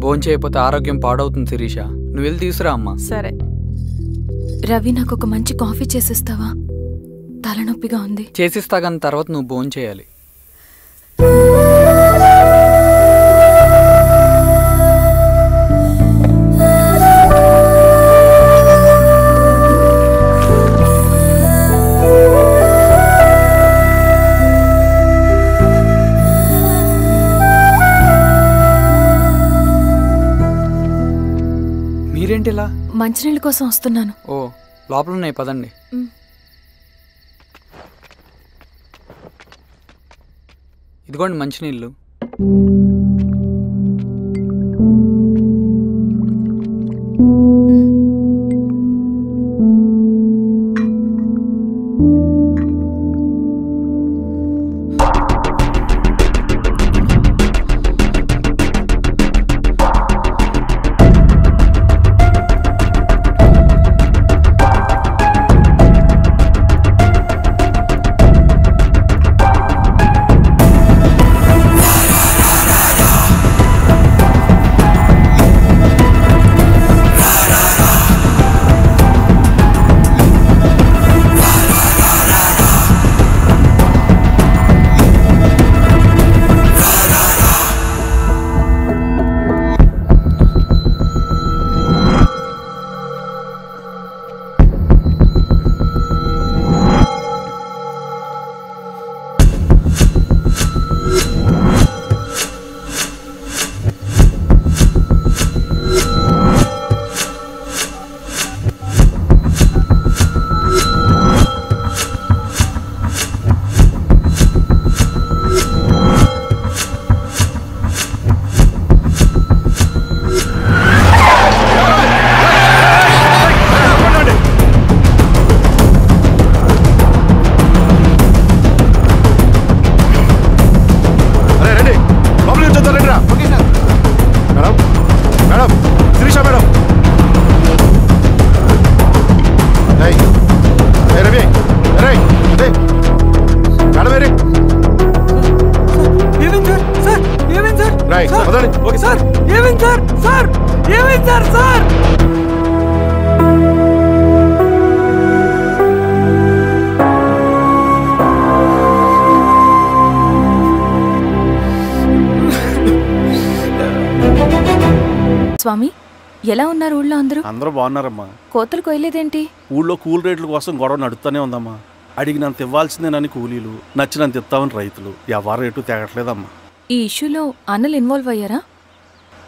E: భోంచేయకపోతే ఆరోగ్యం పాడవుతుంది శిరీష. నువ్వు వెళ్ళి తీసుకురా అమ్మా.
Q: సరే.
B: రవి, నాకు ఒక మంచి కాఫీ చేసిస్తావా? తలనొప్పిగా ఉంది.
E: చేసిస్తా కానీ తర్వాత నువ్వు భోంచేయాలి. మీరేంటిలా?
B: మంచినీళ్ళ కోసం వస్తున్నాను.
E: ఓ, లోపల ఉన్నాయి, పదండి. ఇదిగోండి మంచినీళ్ళు.
B: స్వామి, ఎలా ఉన్నారు ఊళ్ళో అందరూ?
J: అందరూ బాగున్నారమ్మా.
B: కోతలు కొయ్యలేదేంటి?
J: ఊళ్ళో కూల్ రేట్ల కోసం గొడవ నడుస్తూనే ఉందమ్మా. అడిగినంత ఇవ్వాల్సిందేనని కూలీలు, నచ్చినంత ఇస్తామని రైతులు. ఎవరు రేటు తేగట్లేదమ్మా.
B: ఈ ఇష్యూలో అన్నలు ఇన్వాల్వ్ అయ్యారా?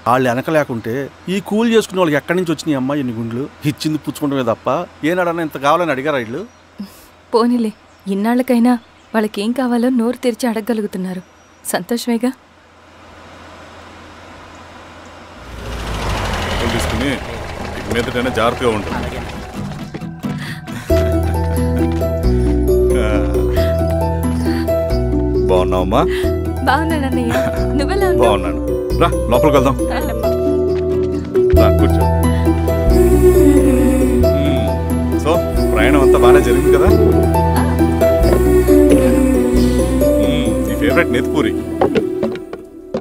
J: వాళ్ళు వెనక లేకుంటే ఈ కూలి చేసుకునే వాళ్ళకి ఎక్కడి నుంచి వచ్చినాయి అమ్మా ఎన్ని గుండ్లు? ఇచ్చింది పుచ్చుకుంటమే తప్ప ఏనాడన్నా ఇంత కావాలని అడిగారా వీళ్ళు?
B: పోనీలే, ఇన్నాళ్ళకైనా వాళ్ళకేం కావాలో నోరు తెరిచి అడగగలుగుతున్నారు. సంతోషమేగా.
M: తీసుకుని మీదటైనా జాగ్రత్తగా ఉంటుంది. బాగున్నావమ్మా?
B: బాగున్నానన్నయ్య, నువ్వెలా?
M: బాగున్నాను. రా లోపలికి వెళ్దాం. రా కూర్చో. సో ప్రయాణం అంతా బాగానే జరిగింది కదా? నీ ఫేవరెట్ నెత్తిపూరి.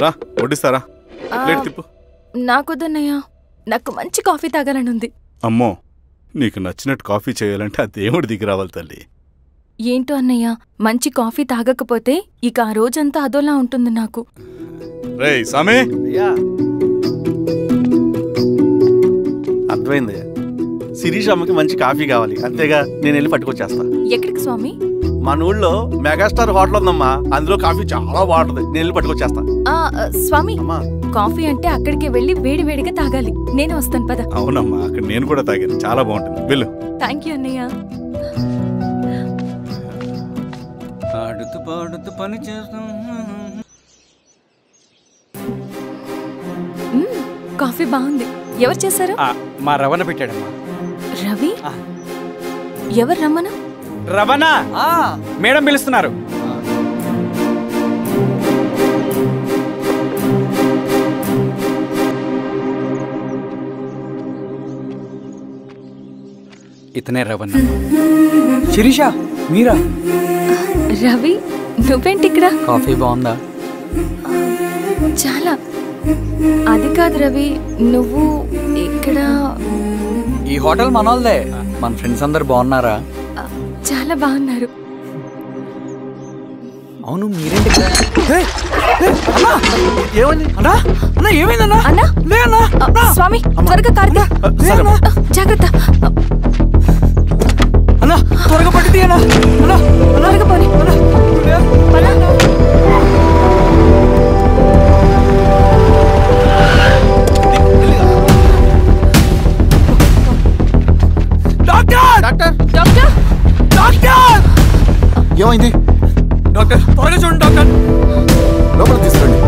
M: రా వడ్డిస్తారా? ప్లేట్ తిప్పు.
B: నాకొద్దన్నయ్య, నాకు మంచి కాఫీ తాగాలని ఉంది.
M: అమ్మో, నీకు నచ్చినట్టు కాఫీ చేయాలంటే ఆ దేవుడి దిగి రావాలి తల్లి.
B: ఏంటో అన్నయ్య, మంచి కాఫీ తాగకపోతే ఇక ఆ రోజంతా అదోలా ఉంటుంది నాకు.
M: రేయ్ సామే,
J: అర్థమైంది. శిరీష్ అమ్మకి మంచి కాఫీ కావాలి, అంతేగా నేను వెళ్ళి పట్టుకొచ్చేస్తా.
B: ఎక్కడికి స్వామి?
J: మన ఊళ్ళో మెగాస్టార్ హోటల్ ఉందమ్మా, అందులో కాఫీ చాలా బాగుంటుంది. నేను వెళ్ళి పట్టుకొచ్చేస్తా.
B: స్వామి, కాఫీ అంటే అక్కడికి వెళ్ళి వేడి వేడిగా తాగాలి. నేను వస్తాను పద.
M: అవునమ్మా, అక్కడ నేను కూడా తాగాను, చాలా బాగుంటుంది. వెళ్ళు.
B: థ్యాంక్ యూ అన్నయ్య.
E: ఆడుతూ పాడుతూ పని చేస్తాం.
B: కాఫీ బాగుంది. ఎవరు చేశారు?
E: మా రవణ పెట్టాడమ్మా.
B: రవి? ఎవరు రమ్మను?
E: రవణ మేడం పిలుస్తున్నారు. ఇతనే రవణ. శిరీష మీరా?
B: రవి, నువ్వేంటి ఇక్కడ?
E: కాఫీ బాగుందా?
B: చాలా. అది కాదు రవి, నువ్వు ఇక్కడ?
E: ఈ హోటల్ మనోల్దే. మన ఫ్రెండ్స్ అందరు బాగున్నారా?
B: చాలా బాగున్నారు.
E: అవును, మీరేంటి ఇక్కడ? ఏమైంది అన్నా? అన్నా ఏమైందన్నా?
B: అన్నా
E: లే అన్నా.
B: స్వామి త్వరగా కార్తీ. జాగ్రత్త
E: అన్నా, త్వరగా పట్టి అన్నా. అన్నా
B: త్వరగా పోనీ.
D: ఏమైంది
E: డాక్టర్? త్వరగా చూడండి డాక్టర్.
D: లోపల తీసుకురండి.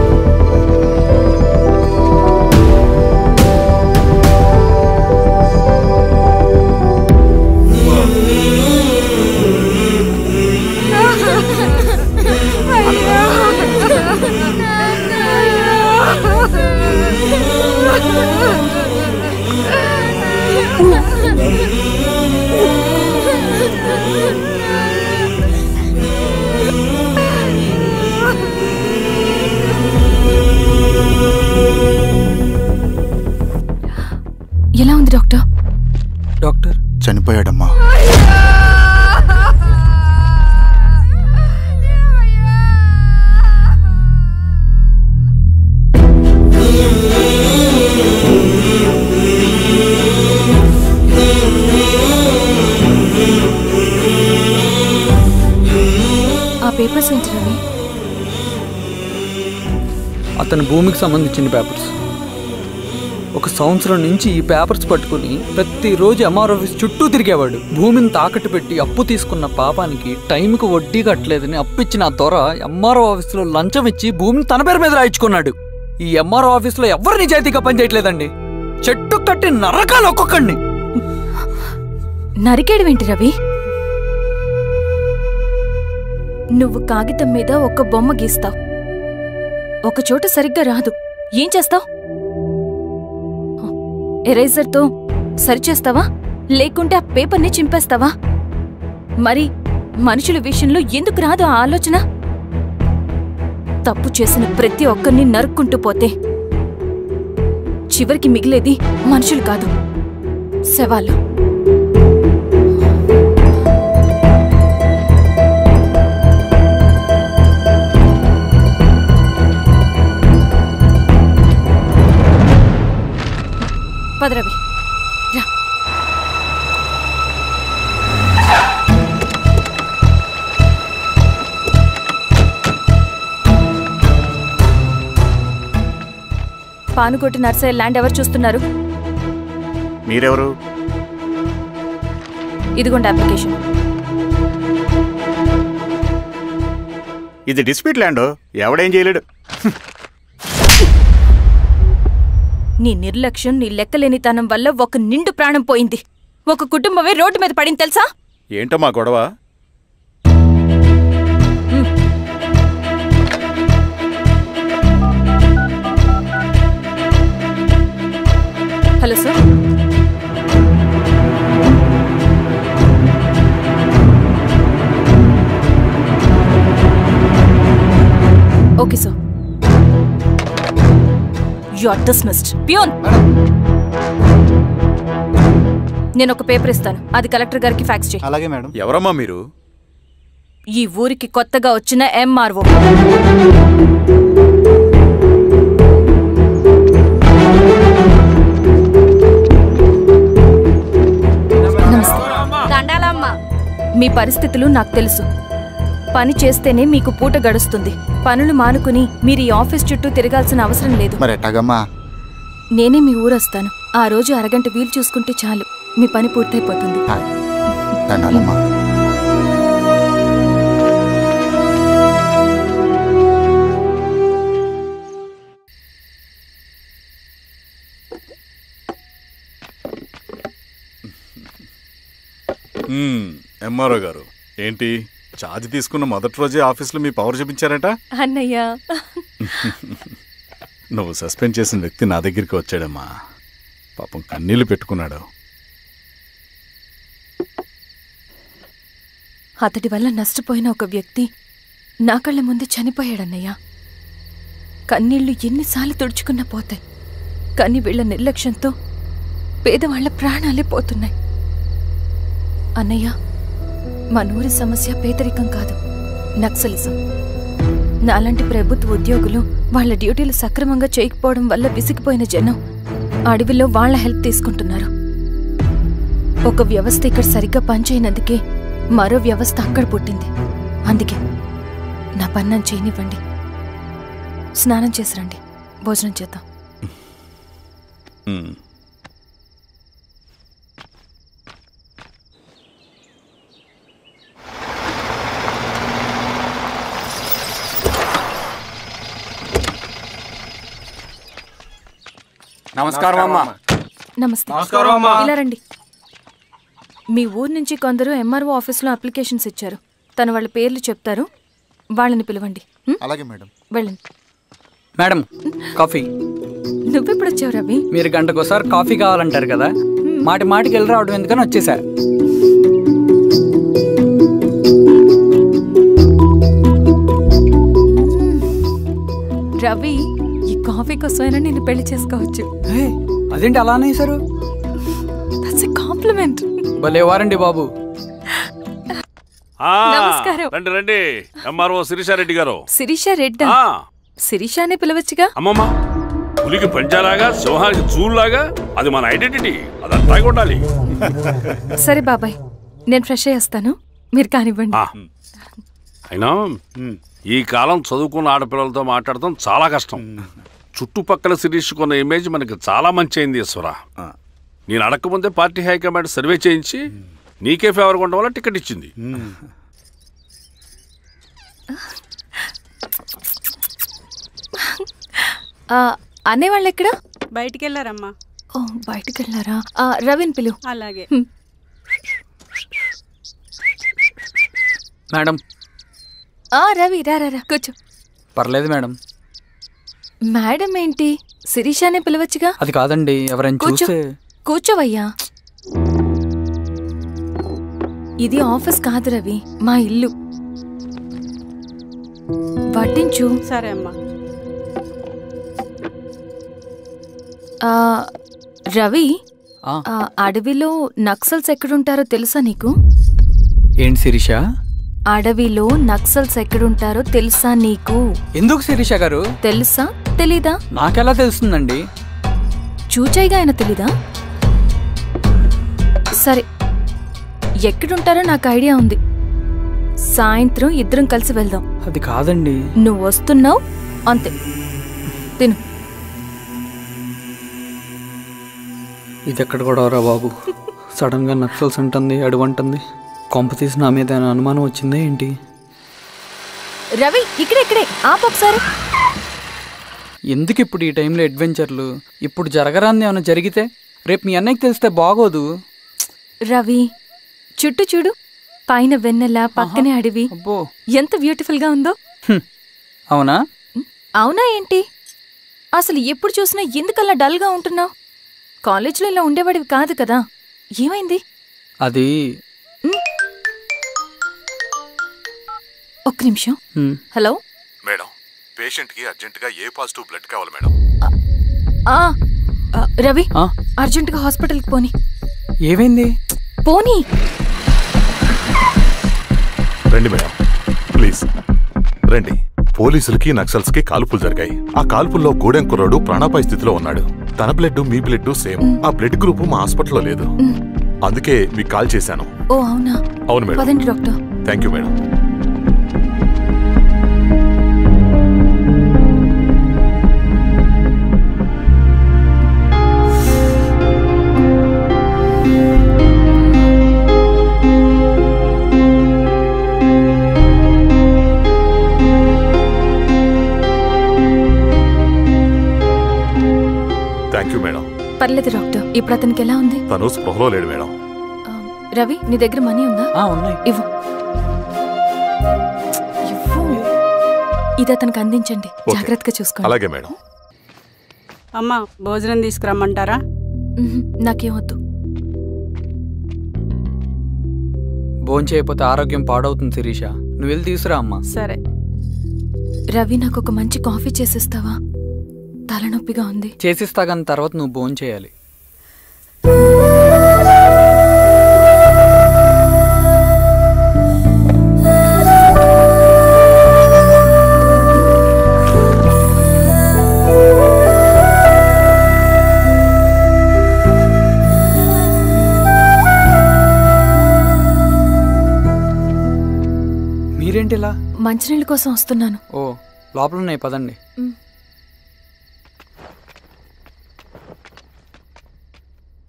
B: ఎలా ఉంది డాక్టర్?
E: డాక్టర్
D: చనిపోయాడమ్మా.
B: ఆ పేపర్స్ ఏంటి రవి?
E: అతని భూమికి సంబంధించిన పేపర్స్. ఒక సంవత్సరం నుంచి ఈ పేపర్స్ పట్టుకుని ప్రతిరోజు ఎంఆర్ ఆఫీస్ చుట్టూ తిరిగేవాడు. భూమిని తాకట్టు పెట్టి అప్పు తీసుకున్న పాపానికి టైంకి వడ్డీ కట్టలేదని అప్పిచ్చిన ఆ దొర ఎంఆర్ఓ ఆఫీస్లో లంచం ఇచ్చి భూమిని తన పేరు మీద రాయించుకున్నాడు. ఈ ఎంఆర్ఓ ఆఫీస్లో ఎవరు నిజాయితీగా పనిచేయట్లేదండి. చెట్టు కట్టి నరకాలు ఒక్కొక్కడిని.
B: నరికేడవేంటి రవి? నువ్వు కాగితం మీద ఒక బొమ్మ గీస్తావు, ఒక చోట సరిగ్గా రాదు, ఏం చేస్తావు? ఎరేజర్తో సరిచేస్తావా, లేకుంటే ఆ పేపర్ని చింపేస్తావా? మరి మనుషుల విషయంలో ఎందుకు రాదు ఆ ఆలోచన? తప్పు చేసిన ప్రతి ఒక్కరిని నరుక్కుంటూ పోతే చివరికి మిగిలేది మనుషులు కాదు, శవాలు. పద. పదరవి రా. పానుకోటి నర్సయ్య ల్యాండ్ ఎవరు చూస్తున్నారు?
M: మీరెవరు?
B: ఇదిగోండి అప్లికేషన్.
M: ఇది డిస్ప్యూట్ ల్యాండ్, ఎవడేం చేయలేడు.
B: నీ నిర్లక్ష్యం, నీ లెక్కలేనితనం వల్ల ఒక నిండు ప్రాణం పోయింది. ఒక కుటుంబమే రోడ్డు మీద పడింది తెలుసా?
M: ఏంటో మా గొడవ?
B: Hello sir. Okay sir. You are dismissed. Peon, నేను ఒక పేపర్ ఇస్తాను, అది కలెక్టర్ గారికి ఫ్యాక్స్ చేయి.
D: అలాగే మేడం.
M: ఎవరమ్మా మీరు?
B: ఈ ఊరికి కొత్తగా వచ్చిన ఎంఆర్ఓ. మీ పరిస్థితులు నాకు తెలుసు. పని చేస్తేనే మీకు పూట గడుస్తుంది. పనులు మానుకుని మీరు ఈ ఆఫీస్ చుట్టూ తిరగాల్సిన అవసరం లేదు.
D: మరి ఎట్టాగమ్మా?
B: నేనే మీ ఊరొస్తాను. ఆ రోజు అరగంట వీలు చూసుకుంటే చాలు, మీ పని పూర్తయిపోతుంది.
D: దండాలమ్మా.
M: ఎంఆర్ఓ గారు, ఏంటి ఛార్జ్ తీసుకున్న మొదటి రోజే ఆఫీస్లో మీ పవర్ చూపించారట?
B: అన్నయ్య,
M: నువ్వు సస్పెండ్ చేసిన వ్యక్తి నా దగ్గరికి వచ్చాడమ్మా. పాపం కన్నీళ్లు పెట్టుకున్నాడు.
B: అతడి వల్ల నష్టపోయిన ఒక వ్యక్తి నా కళ్ళ ముందు చనిపోయాడన్నయ్య. కన్నీళ్లు ఎన్నిసార్లు తుడుచుకున్నా పోతాయి, కానీ వీళ్ల నిర్లక్ష్యంతో పేదవాళ్ల ప్రాణాలే పోతున్నాయి. అన్నయ్య, మనూరి సమస్య పేదరికం కాదు, నక్సలిజం. నాలాంటి ప్రభుత్వ ఉద్యోగులు వాళ్ళ డ్యూటీలు సక్రమంగా చేయకపోవడం వల్ల విసిగిపోయిన జనం అడవిలో వాళ్ల హెల్ప్ తీసుకుంటున్నారు. ఒక వ్యవస్థ ఇక్కడ సరిగ్గా పనిచేయనందుకే మరో వ్యవస్థ అక్కడ పుట్టింది. అందుకే నా పన్నం చేయనివ్వండి. స్నానం చేసిరండి, భోజనం చేద్దాం.
E: నమస్కారం అమ్మా.
B: నమస్తే.
E: నమస్కారం అమ్మా.
B: ఇలా రండి. మీ ఊరు నుంచి కొందరు ఎంఆర్ఓ ఆఫీస్లో అప్లికేషన్స్ ఇచ్చారు. తను వాళ్ళ పేర్లు చెప్తారు, వాళ్ళని పిలవండి.
D: అలాగే మేడం.
B: వెళ్ళండి.
E: Madam, coffee.
B: నువ్వెప్పుడు వచ్చావు రవి?
E: మీరు గంటకోసారి కాఫీ కావాలంటారు కదా, మాటి మాటికి వెళ్ళి రావడం ఎందుకని వచ్చేసా.
B: రవి, ఈ కాఫీ కోసమైనా నేను పెళ్లి చేసుకోవచ్చు.
E: అదేంటి అలా అనేసారు?
B: That's a compliment.
E: భలే వారండి బాబు.
B: నమస్కారం.
G: రండి రండి. ఎంఆర్ఓ శిరీషారెడ్డి గారు.
B: శిరీష రెడ్డా? శిరీష అనే పిలవచ్చుగా.
G: అమ్మమ్మ, పులికి పంచాలాగా సింహానికి చూలాగా అది మన ఐడెంటిటీ, అదంతా ఉండాలి.
B: సరే బాబాయ్, నేను ఫ్రెష్ అయ్యేస్తాను, మీరు కానివ్వండి.
G: అయినా ఈ కాలం చదువుకున్న ఆడపిల్లలతో మాట్లాడటం చాలా కష్టం. చుట్టుపక్కల శిరీషుకున్న ఇమేజ్ మనకి చాలా మంచి అయింది ఈశ్వర. నేను అడగకముందే పార్టీ హైకమాండ్ సర్వే చేయించి నీకే ఫేవర్గా ఉండడం వల్ల టికెట్ ఇచ్చింది.
B: అనేవాళ్ళు ఎక్కడ?
Q: బయటికి వెళ్ళారమ్మా.
B: ఓ, బయటికి వెళ్ళారా? రవిని పిలువు.
Q: అలాగే.
E: మేడం.
B: రవి రా రా, కూర్చో.
E: పర్లేదు మేడం.
B: మేడం ఏంటి, శిరీషానే పిలవచ్చుగా.
E: అది కాదండి, ఎవరైనా చూస్తే.
B: కూర్చోవయ్యా. ఇది ఆఫీస్ కాదు రవి, మా ఇల్లు. వడ్డించు.
Q: సరే అమ్మా.
B: రవి, అడవిలో నక్సల్స్ ఎక్కడుంటారో తెలుసా నీకు?
E: ఏంటి శిరీష?
B: అడవిలో నక్సల్స్ ఎక్కడుంటారో తెలుసా నీకు?
E: ఎందుకు శిరీష గారు?
B: తెలుసా తెలీదా?
E: నాకెలా తెలుస్తుందండి?
B: చూచాయిగా ఆయన తెలీదా? సరే, ఎక్కడుంటారో నాకు ఐడియా ఉంది. సాయంత్రం ఇద్దరం కలిసి వెళ్దాం.
E: అది కాదండి.
B: నువ్వు వస్తున్నావు అంతే. తిను.
E: ఇది ఎక్కడ కూడా రా బాబు. సడన్గా నక్సల్స్ అంటుంది, అడుగుంటుంది. కొంప తీసి నా మీద అనుమానం వచ్చిందే ఏంటి?
B: రవి ఇక్కడే ఆపొకసారి.
E: ఎందుకు ఇప్పుడు ఈ టైంలో అడ్వెంచర్లు? ఇప్పుడు జరగరాంది ఏమైనా జరిగితే రేపు మీ అన్నయ్యకి తెలిస్తే బాగోదు.
B: రవి చుట్టూ చూడు, పైన వెన్నెల, పక్కనే అడవి. ఎంత బ్యూటిఫుల్ గా ఉందో.
E: అవునా?
B: అవునా ఏంటి? అసలు ఎప్పుడు చూసినా ఎందుకలా డల్ గా ఉంటున్నావు? కాలేజ్లో ఇలా ఉండేవాడివి కాదు కదా, ఏమైంది?
E: అది
B: ఒక్క నిమిషం. హలో
C: మేడం, పేషెంట్ కి అర్జెంట్ గా ఏ పాజిటివ్ బ్లడ్ కావాలి మేడం.
B: రవి అర్జెంటుగా హాస్పిటల్కి పోనీ.
E: ఏమైంది?
B: పోనీ.
C: రండి మేడం, ప్లీజ్ రండి. పోలీసులకి నక్సల్స్ కి కాల్పులు జరిగాయి. ఆ కాల్పుల్లో గూడెం కుర్రాడు ప్రాణాపాయ స్థితిలో ఉన్నాడు. తన బ్లడ్ మీ బ్లడ్ సేమ్. ఆ బ్లడ్ గ్రూప్ మా హాస్పిటల్లో లేదు. అందుకే మీకు కాల్ చేశాను.
B: ఓ అవునా?
C: అవును మేడం.
B: పదండి డాక్టర్.
C: Thank you madam.
B: పర్లేదు డాక్టర్. ఇప్పుడు అతనికి ఎలా ఉంది?
C: తను స్పృహలో లేడు మేడం.
B: రవి నీ దగ్గర మనీ ఉందా?
E: ఉన్నాయి.
B: ఇవ్వు. ఇది అతనికి అందించండి, జాగ్రత్తగా చూసుకోండి.
C: అలాగే మేడం.
Q: అమ్మా భోజనం తీసుకురమ్మంటారా?
B: నాకేం వద్దు.
E: భోంచేయకపోతే ఆరోగ్యం పాడవుతుంది శిరీష. నువ్వు వెళ్ళి తీసురా అమ్మా.
Q: సరే.
B: రవి నాకు ఒక మంచి కాఫీ చేసిస్తావా? తలనొప్పిగా ఉంది.
E: చేసిస్తా కానీ తర్వాత నువ్వు భోంచేయాలి. మీరేంటిలా?
B: మంచినీళ్ళ కోసం వస్తున్నాను.
E: ఓ లోపల ఉన్నాయి, పదండి.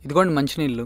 E: ఇదిగోండి మంచినీళ్ళు.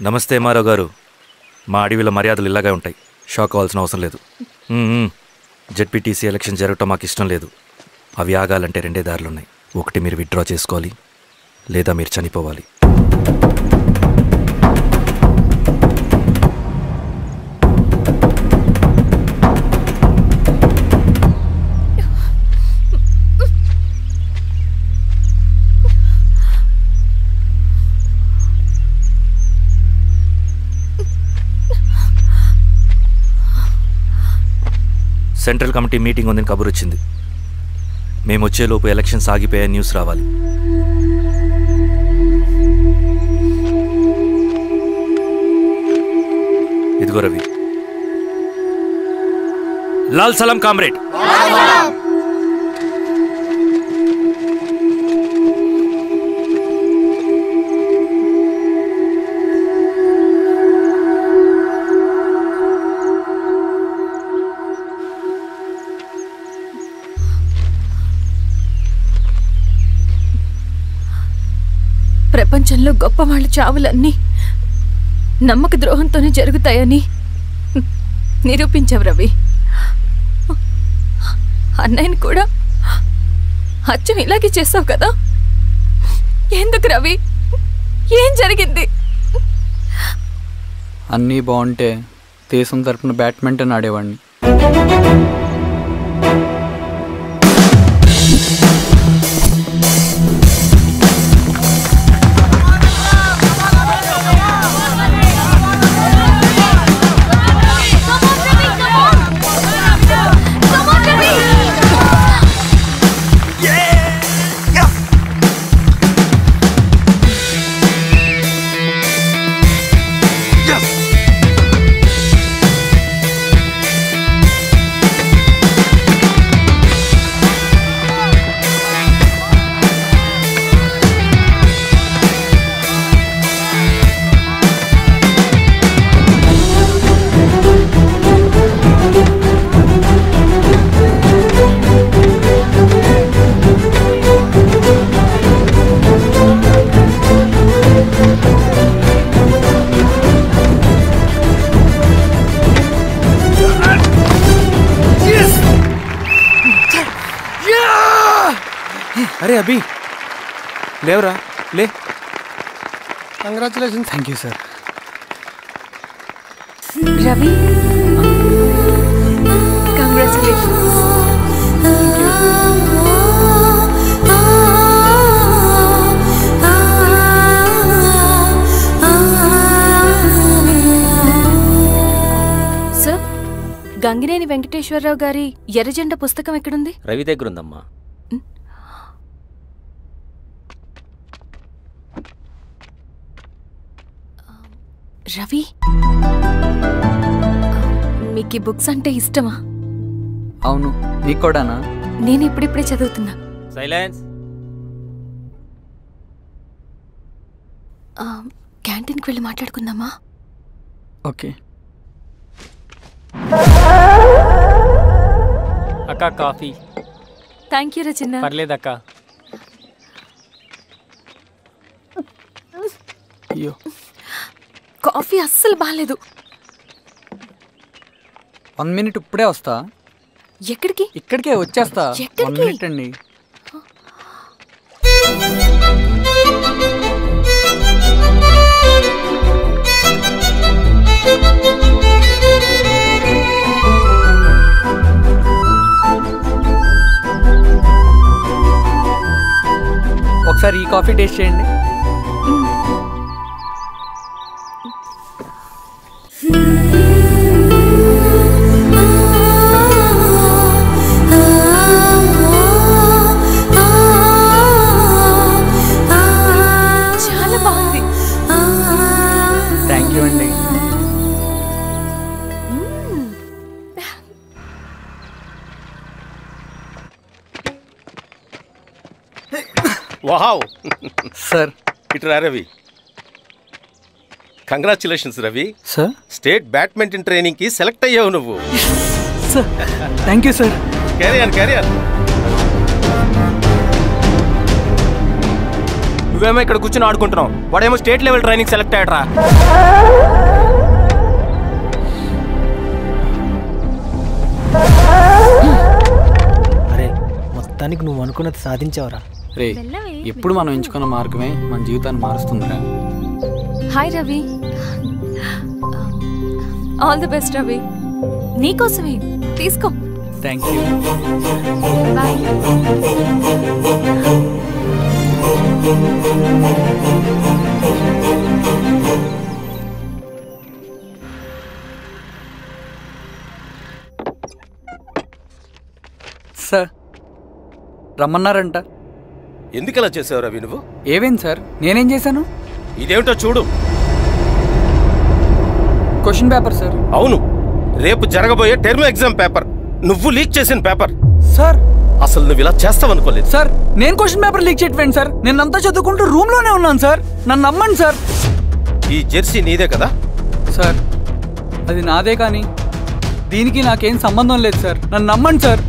L: నమస్తే ఎంఆర్ఓ గారు. మా అడవిలో మర్యాదలు ఇలాగే ఉంటాయి. షాక్ అవ్వాల్సిన అవసరం లేదు. జెడ్పీటీసీ ఎలక్షన్ జరగటం మాకు ఇష్టం లేదు. అవి ఆగాలంటే 2 దారులున్నాయి. ఒకటి మీరు విత్డ్రా చేసుకోవాలి, లేదా మీరు చనిపోవాలి. సెంట్రల్ కమిటీ మీటింగ్ ఉందని కబురు వచ్చింది. మేము వచ్చేలోపు ఎలక్షన్స్ ఆగిపోయే న్యూస్ రావాలి. ఇదిగో రవి. లాల్ సలాం కామ్రేడ్.
B: ప్రపంచంలో గొప్ప వాళ్ళ చావులన్నీ నమ్మక ద్రోహంతోనే జరుగుతాయని నిరూపించావు రవి. అన్నయ్యని కూడా అచ్చం ఇలాగే చేస్తావు కదా? ఎందుకు రవి? ఏం జరిగింది?
E: అన్నీ బాగుంటే దేశం తరపున బ్యాడ్మింటన్ ఆడేవాడిని.
R: అరే అభి, లేవరా, లే.
K: Congratulation.
E: Thank you sir.
B: Ravi, congratulations. Sir, Gangineni Venkateswararao గారి ఎర్రజెండా పుస్తకం ఎక్కడుంది?
I: రవి దగ్గర ఉందమ్మా.
B: రవి, మీకు ఈ బుక్స్ అంటే ఇష్టమా?
E: అవును, నీకు కూడానా?
B: నేను ఇప్పుడిప్పుడే చదువుతున్నా.
I: సైలెన్స్.
B: క్యాంటీన్కి వెళ్ళి మాట్లాడుకుందామా?
E: ఓకే.
S: అక్క కాఫీ.
B: థ్యాంక్ యూ రచన.
S: పర్లేదక్క.
E: అయ్యో,
B: కాఫీ అస్సలు బాగాలేదు.
E: 1 మినిట్, ఇప్పుడే వస్తా.
B: ఎక్కడికి?
E: ఇక్కడికే వచ్చేస్తా. 1 మినిట్ అండి. ఒకసారి ఈ కాఫీ టేస్ట్ చేయండి.
B: చాలా బాగుంది.
E: థ్యాంక్ యూ అండి.
T: వావ్
E: సార్,
T: ఇట్రా Ravi. Congratulations Ravi.
E: Sir,
T: state badminton training కి సెలెక్ట్ అయ్యావు నువ్వు.
E: Sir, thank you sir.
T: Carrier.
R: నువ్వేమో ఇక్కడ కూర్చొని ఆడుకుంటున్నావు, వాడేమో స్టేట్ లెవెల్ ట్రైనింగ్ సెలెక్ట్ అయ్యాడ్రా.
S: అరే మొత్తానికి నువ్వు అనుకున్నది సాధించావురా.
E: రే ఎప్పుడు మనం ఎంచుకున్న మార్గమే మన జీవితాన్ని మారుస్తుందిరా.
B: Hi Ravi, all the best Ravi. నీకోసమే తీసుకో.
E: Thank you.
B: బాయ్.
E: సార్ రమ్మన్నారంట.
T: ఎందుకలా చేసావు రవి నువ్వు?
E: ఏవేం సార్, నేనేం చేశాను?
T: ఇదేమిటో చూడు.
E: Question paper sir.
T: అవును, రేపు జరగబోయే టర్మ్ ఎగ్జామ్ పేపర్. నువ్వు లీక్ చేసిన పేపర్.
E: సార్
T: అసలు నువ్వు ఇలా చేస్తావనుకోలేదు.
E: సార్ నేను క్వశ్చన్ పేపర్ లీక్ చేయట్లేండి సార్. నేను అంతా చదువుకుంటూ రూమ్ లోనే ఉన్నాను సార్. నన్ను నమ్మండి సార్.
T: ఈ జెర్సీ నీదే కదా?
E: సార్ అది నాదే, కానీ దీనికి నాకేం సంబంధం లేదు సార్. నన్ను నమ్మండి సార్.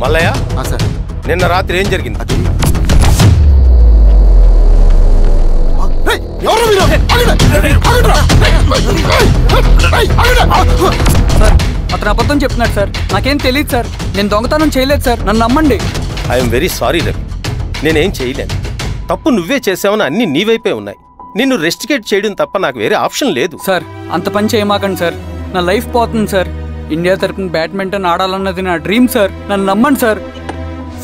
T: మల్లయ్య సార్, నిన్న రాత్రి ఏం జరిగింది?
E: సార్ అతను అబద్ధం చెప్తున్నాడు సార్. నాకేం తెలియదు సార్. నేను దొంగతనం చేయలేదు సార్. నన్ను నమ్మండి.
T: ఐఎమ్ వెరీ సారీ రవి, నేనేం చేయలేను. తప్పు నువ్వే చేసావని అన్ని నీ వైపే ఉన్నాయి. నిన్ను రెస్టికేట్ చేయడం తప్ప నాకు వేరే ఆప్షన్ లేదు.
E: సార్ అంత పని చేయమాకండి సార్. నా లైఫ్ పోతుంది సార్. ఇండియా తరపున బ్యాడ్మింటన్ ఆడాలన్నది నా డ్రీమ్ సార్. నన్ను నమ్మండి సార్.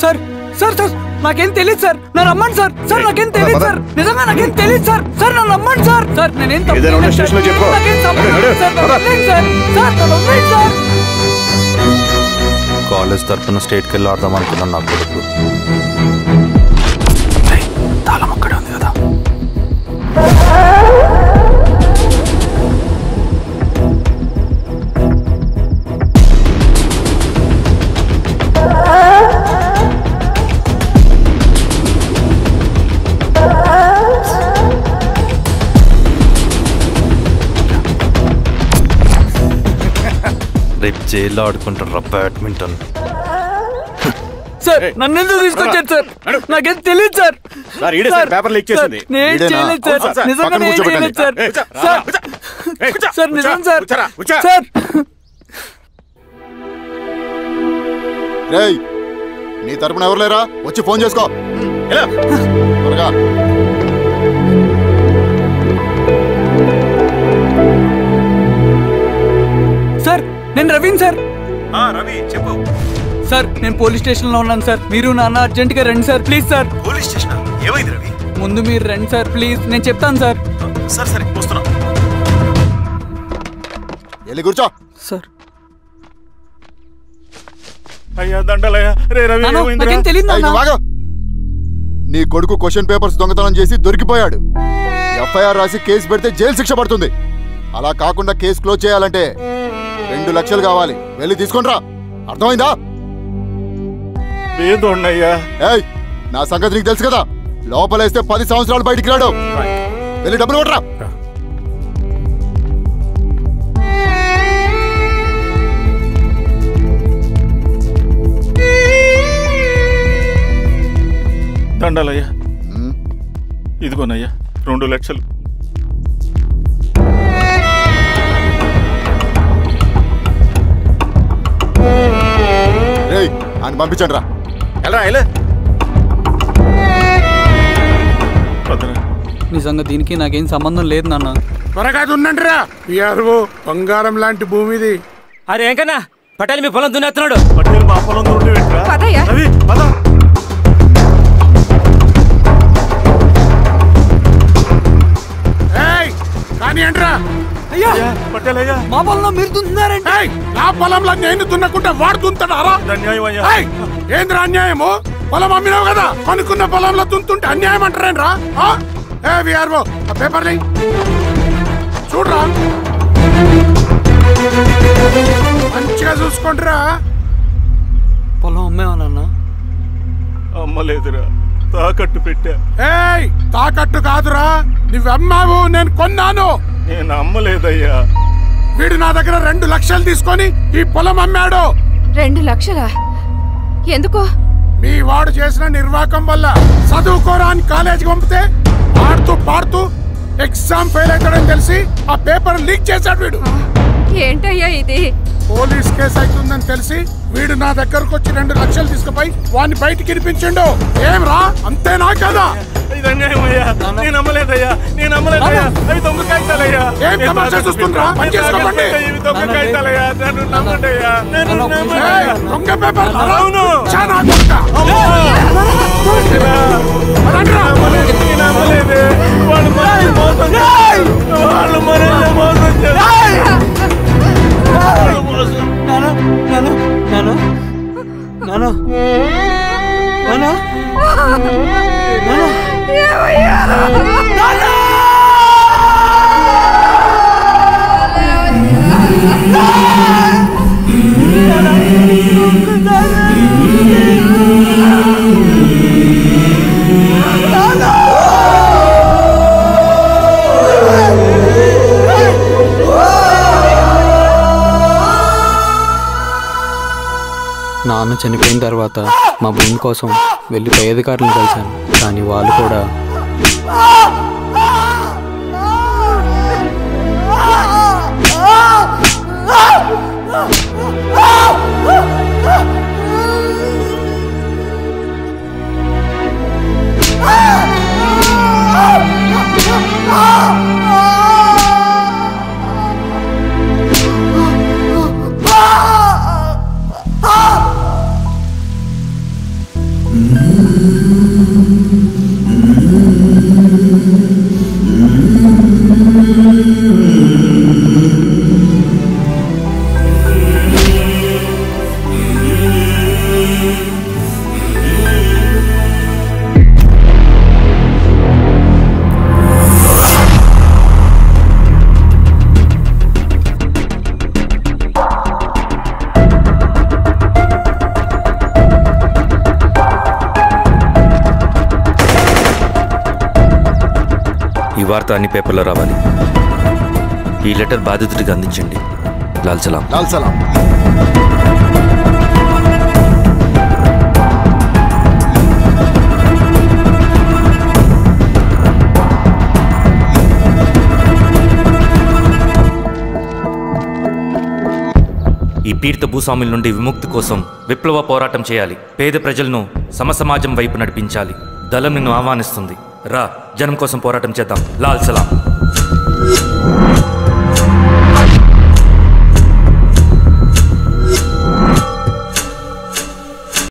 E: సార్ సార్ సార్ నాకేం తెలియదు సార్. నన్ను నమ్మండి సార్. సార్ నాకేం తెలియదు సార్. నిజంగా నాకేం తెలియదు సార్. సార్ నన్ను నమ్మండి సార్. సార్ నేనేం తప్పు చేయలేదు సార్. నాకేం సంబంధం లేదు సార్. నన్ను వదిలేయండి సార్. సార్ నన్ను వదిలేయండి సార్.
L: కాలేజ్ తరఫున స్టేట్కి వెళ్ళి ఆడదాం అనుకున్నాను నా కొడుకు.
E: తాళం అక్కడే ఉంది కదా.
L: రేపు జైల్లో ఆడుకుంటారు బ్యాడ్మింటన్.
E: సార్ నన్ను ఎందుకు తీసుకొచ్చారు సార్? నాకేం తెలియదు సార్.
H: పేపర్ లీక్ చేసింది.
E: నేను చేయలేదు సార్. నిజంగా నేను చేయలేదు సార్. సార్ నిజం సార్. సార్
D: రేయ్, నీ తరపున ఎవరు లేరా? వచ్చి ఫోన్ చేసుకో త్వరగా.
E: సార్ నేను రవీన్ సార్.
T: రవి చెప్పు.
E: సార్ నేను పోలీస్ స్టేషన్ లో ఉన్నాను సార్. మీరు నాన్న అర్జెంట్ గా రండి sir please sir.
T: Police station ఏమైంది రవి?
E: ముందు మీరు రండి సార్ ప్లీజ్. నేను చెప్తాను సార్.
T: సరే సరే వస్తున్నా.
D: వెళ్ళి కూర్చో.
E: సార్
H: అయ్యా దండలయ్యా. రే రవి
E: నాకేం తెలియదు
D: ఏయ్, నువ్వు ఆగు. నీ కొడుకు క్వశ్చన్ పేపర్స్ దొంగతనం చేసి దొరికిపోయాడు. ఎఫ్ఐఆర్ రాసి కేసు పెడితే జైలు శిక్ష పడుతుంది. అలా కాకుండా కేసు క్లోజ్ చేయాలంటే 2 లక్షలు కావాలి. వెళ్ళి తీసుకొని రా. అర్థమైందా?
H: ఏదోన్నయ్యా.
D: ఏయ్, నా సంగతి నీకు తెలుసు కదా. లోపలేస్తే 10 సంవత్సరాలు బయటికి రాడు. వెళ్ళి డబ్బులు కొట్టరా.
H: దండాలయ్యా. ఇదిగోనయ్యా 2 లక్షలు.
D: రేయ్, ఆయన పంపించండి రా.
T: వెళ్ళరా.
E: నిజంగా దీనికి నాకేం సంబంధం లేదు నాన్న.
F: త్వరగా దున్నండి రా. బంగారం లాంటి భూమిది.
R: అరే ఏంకన్నా పటేల్ మీ పొలం దున్నేస్తున్నాడు.
H: పటేల్ మా పొలం రవి పద.
F: కానీ ఏంట్రా?
E: అయ్యా
H: పటేల్ అయ్యా,
E: మా పొలంలో మీరు దున్నుతున్నారంటే?
F: నా పొలంలో నేను దున్నకుంటే వాడు దున్నుతాడా? ఏంద్రా అన్యాయము? పొలం అమ్మినావు కదా, కొనుక్కున్న పొలంలో దున్నుతుంటే అన్యాయం అంటారేంట్రా? విఆర్ఓ ఆ పేపర్ని చూడరా, మంచిగా చూసుకుంటారా.
E: పొలం అమ్మేమన్నా?
H: అమ్మలేదురా, తాకట్టు పెట్టా.
F: ఏయ్, తాకట్టు కాదురా, నువ్వు అమ్మావు, నేను కొన్నాను.
H: నేను అమ్మలేదయ్యా.
F: వీడు నా దగ్గర 2 లక్షలు తీసుకొని ఈ పొలం అమ్మాడు.
B: 2 లక్షలా? ఎందుకో?
U: మీ వాడు చేసిన నిర్వాకం వల్ల చదువుకోరాని కాలేజీకి పంపితే ఆడుతూ పాడుతూ ఎగ్జామ్ ఫెయిల్ అవుతాడని తెలిసి ఆ పేపర్ లీక్ చేశాడు వీడు.
B: ఏంటయ్యా ఇది?
U: పోలీస్ కేసు అవుతుందని తెలిసి వీడు నా దగ్గరకు వచ్చి 2 లక్షలు తీసుకుపోయి వాడిని బయటికి ఇరిపించిండు. ఏం రా, అంతేనా కదా? ఏం తమాషా చూస్తుండ్రా? పని చేసుకోండి. దొంగ పేపర్ చాలా దొంగ.
E: నాన్న చనిపోయిన తర్వాత మా భూమి కోసం వెళ్ళి పై అధికారులను కలిశాను, కానీ వాళ్ళు కూడా
L: ఈ వార్త అన్ని పేపర్లో రావాలి. ఈ లెటర్ బాధితుడికి అందించండి. లాల్ సలాం.
D: లాల్ సలాం.
L: ఈ పీడిత భూస్వాముల నుండి విముక్తి కోసం విప్లవ పోరాటం చేయాలి. పేద ప్రజలను సమసమాజం వైపు నడిపించాలి. దళం నిన్ను ఆహ్వానిస్తుంది. రా, జనం కోసం పోరాటం చేద్దాం. లాల్ సలాం.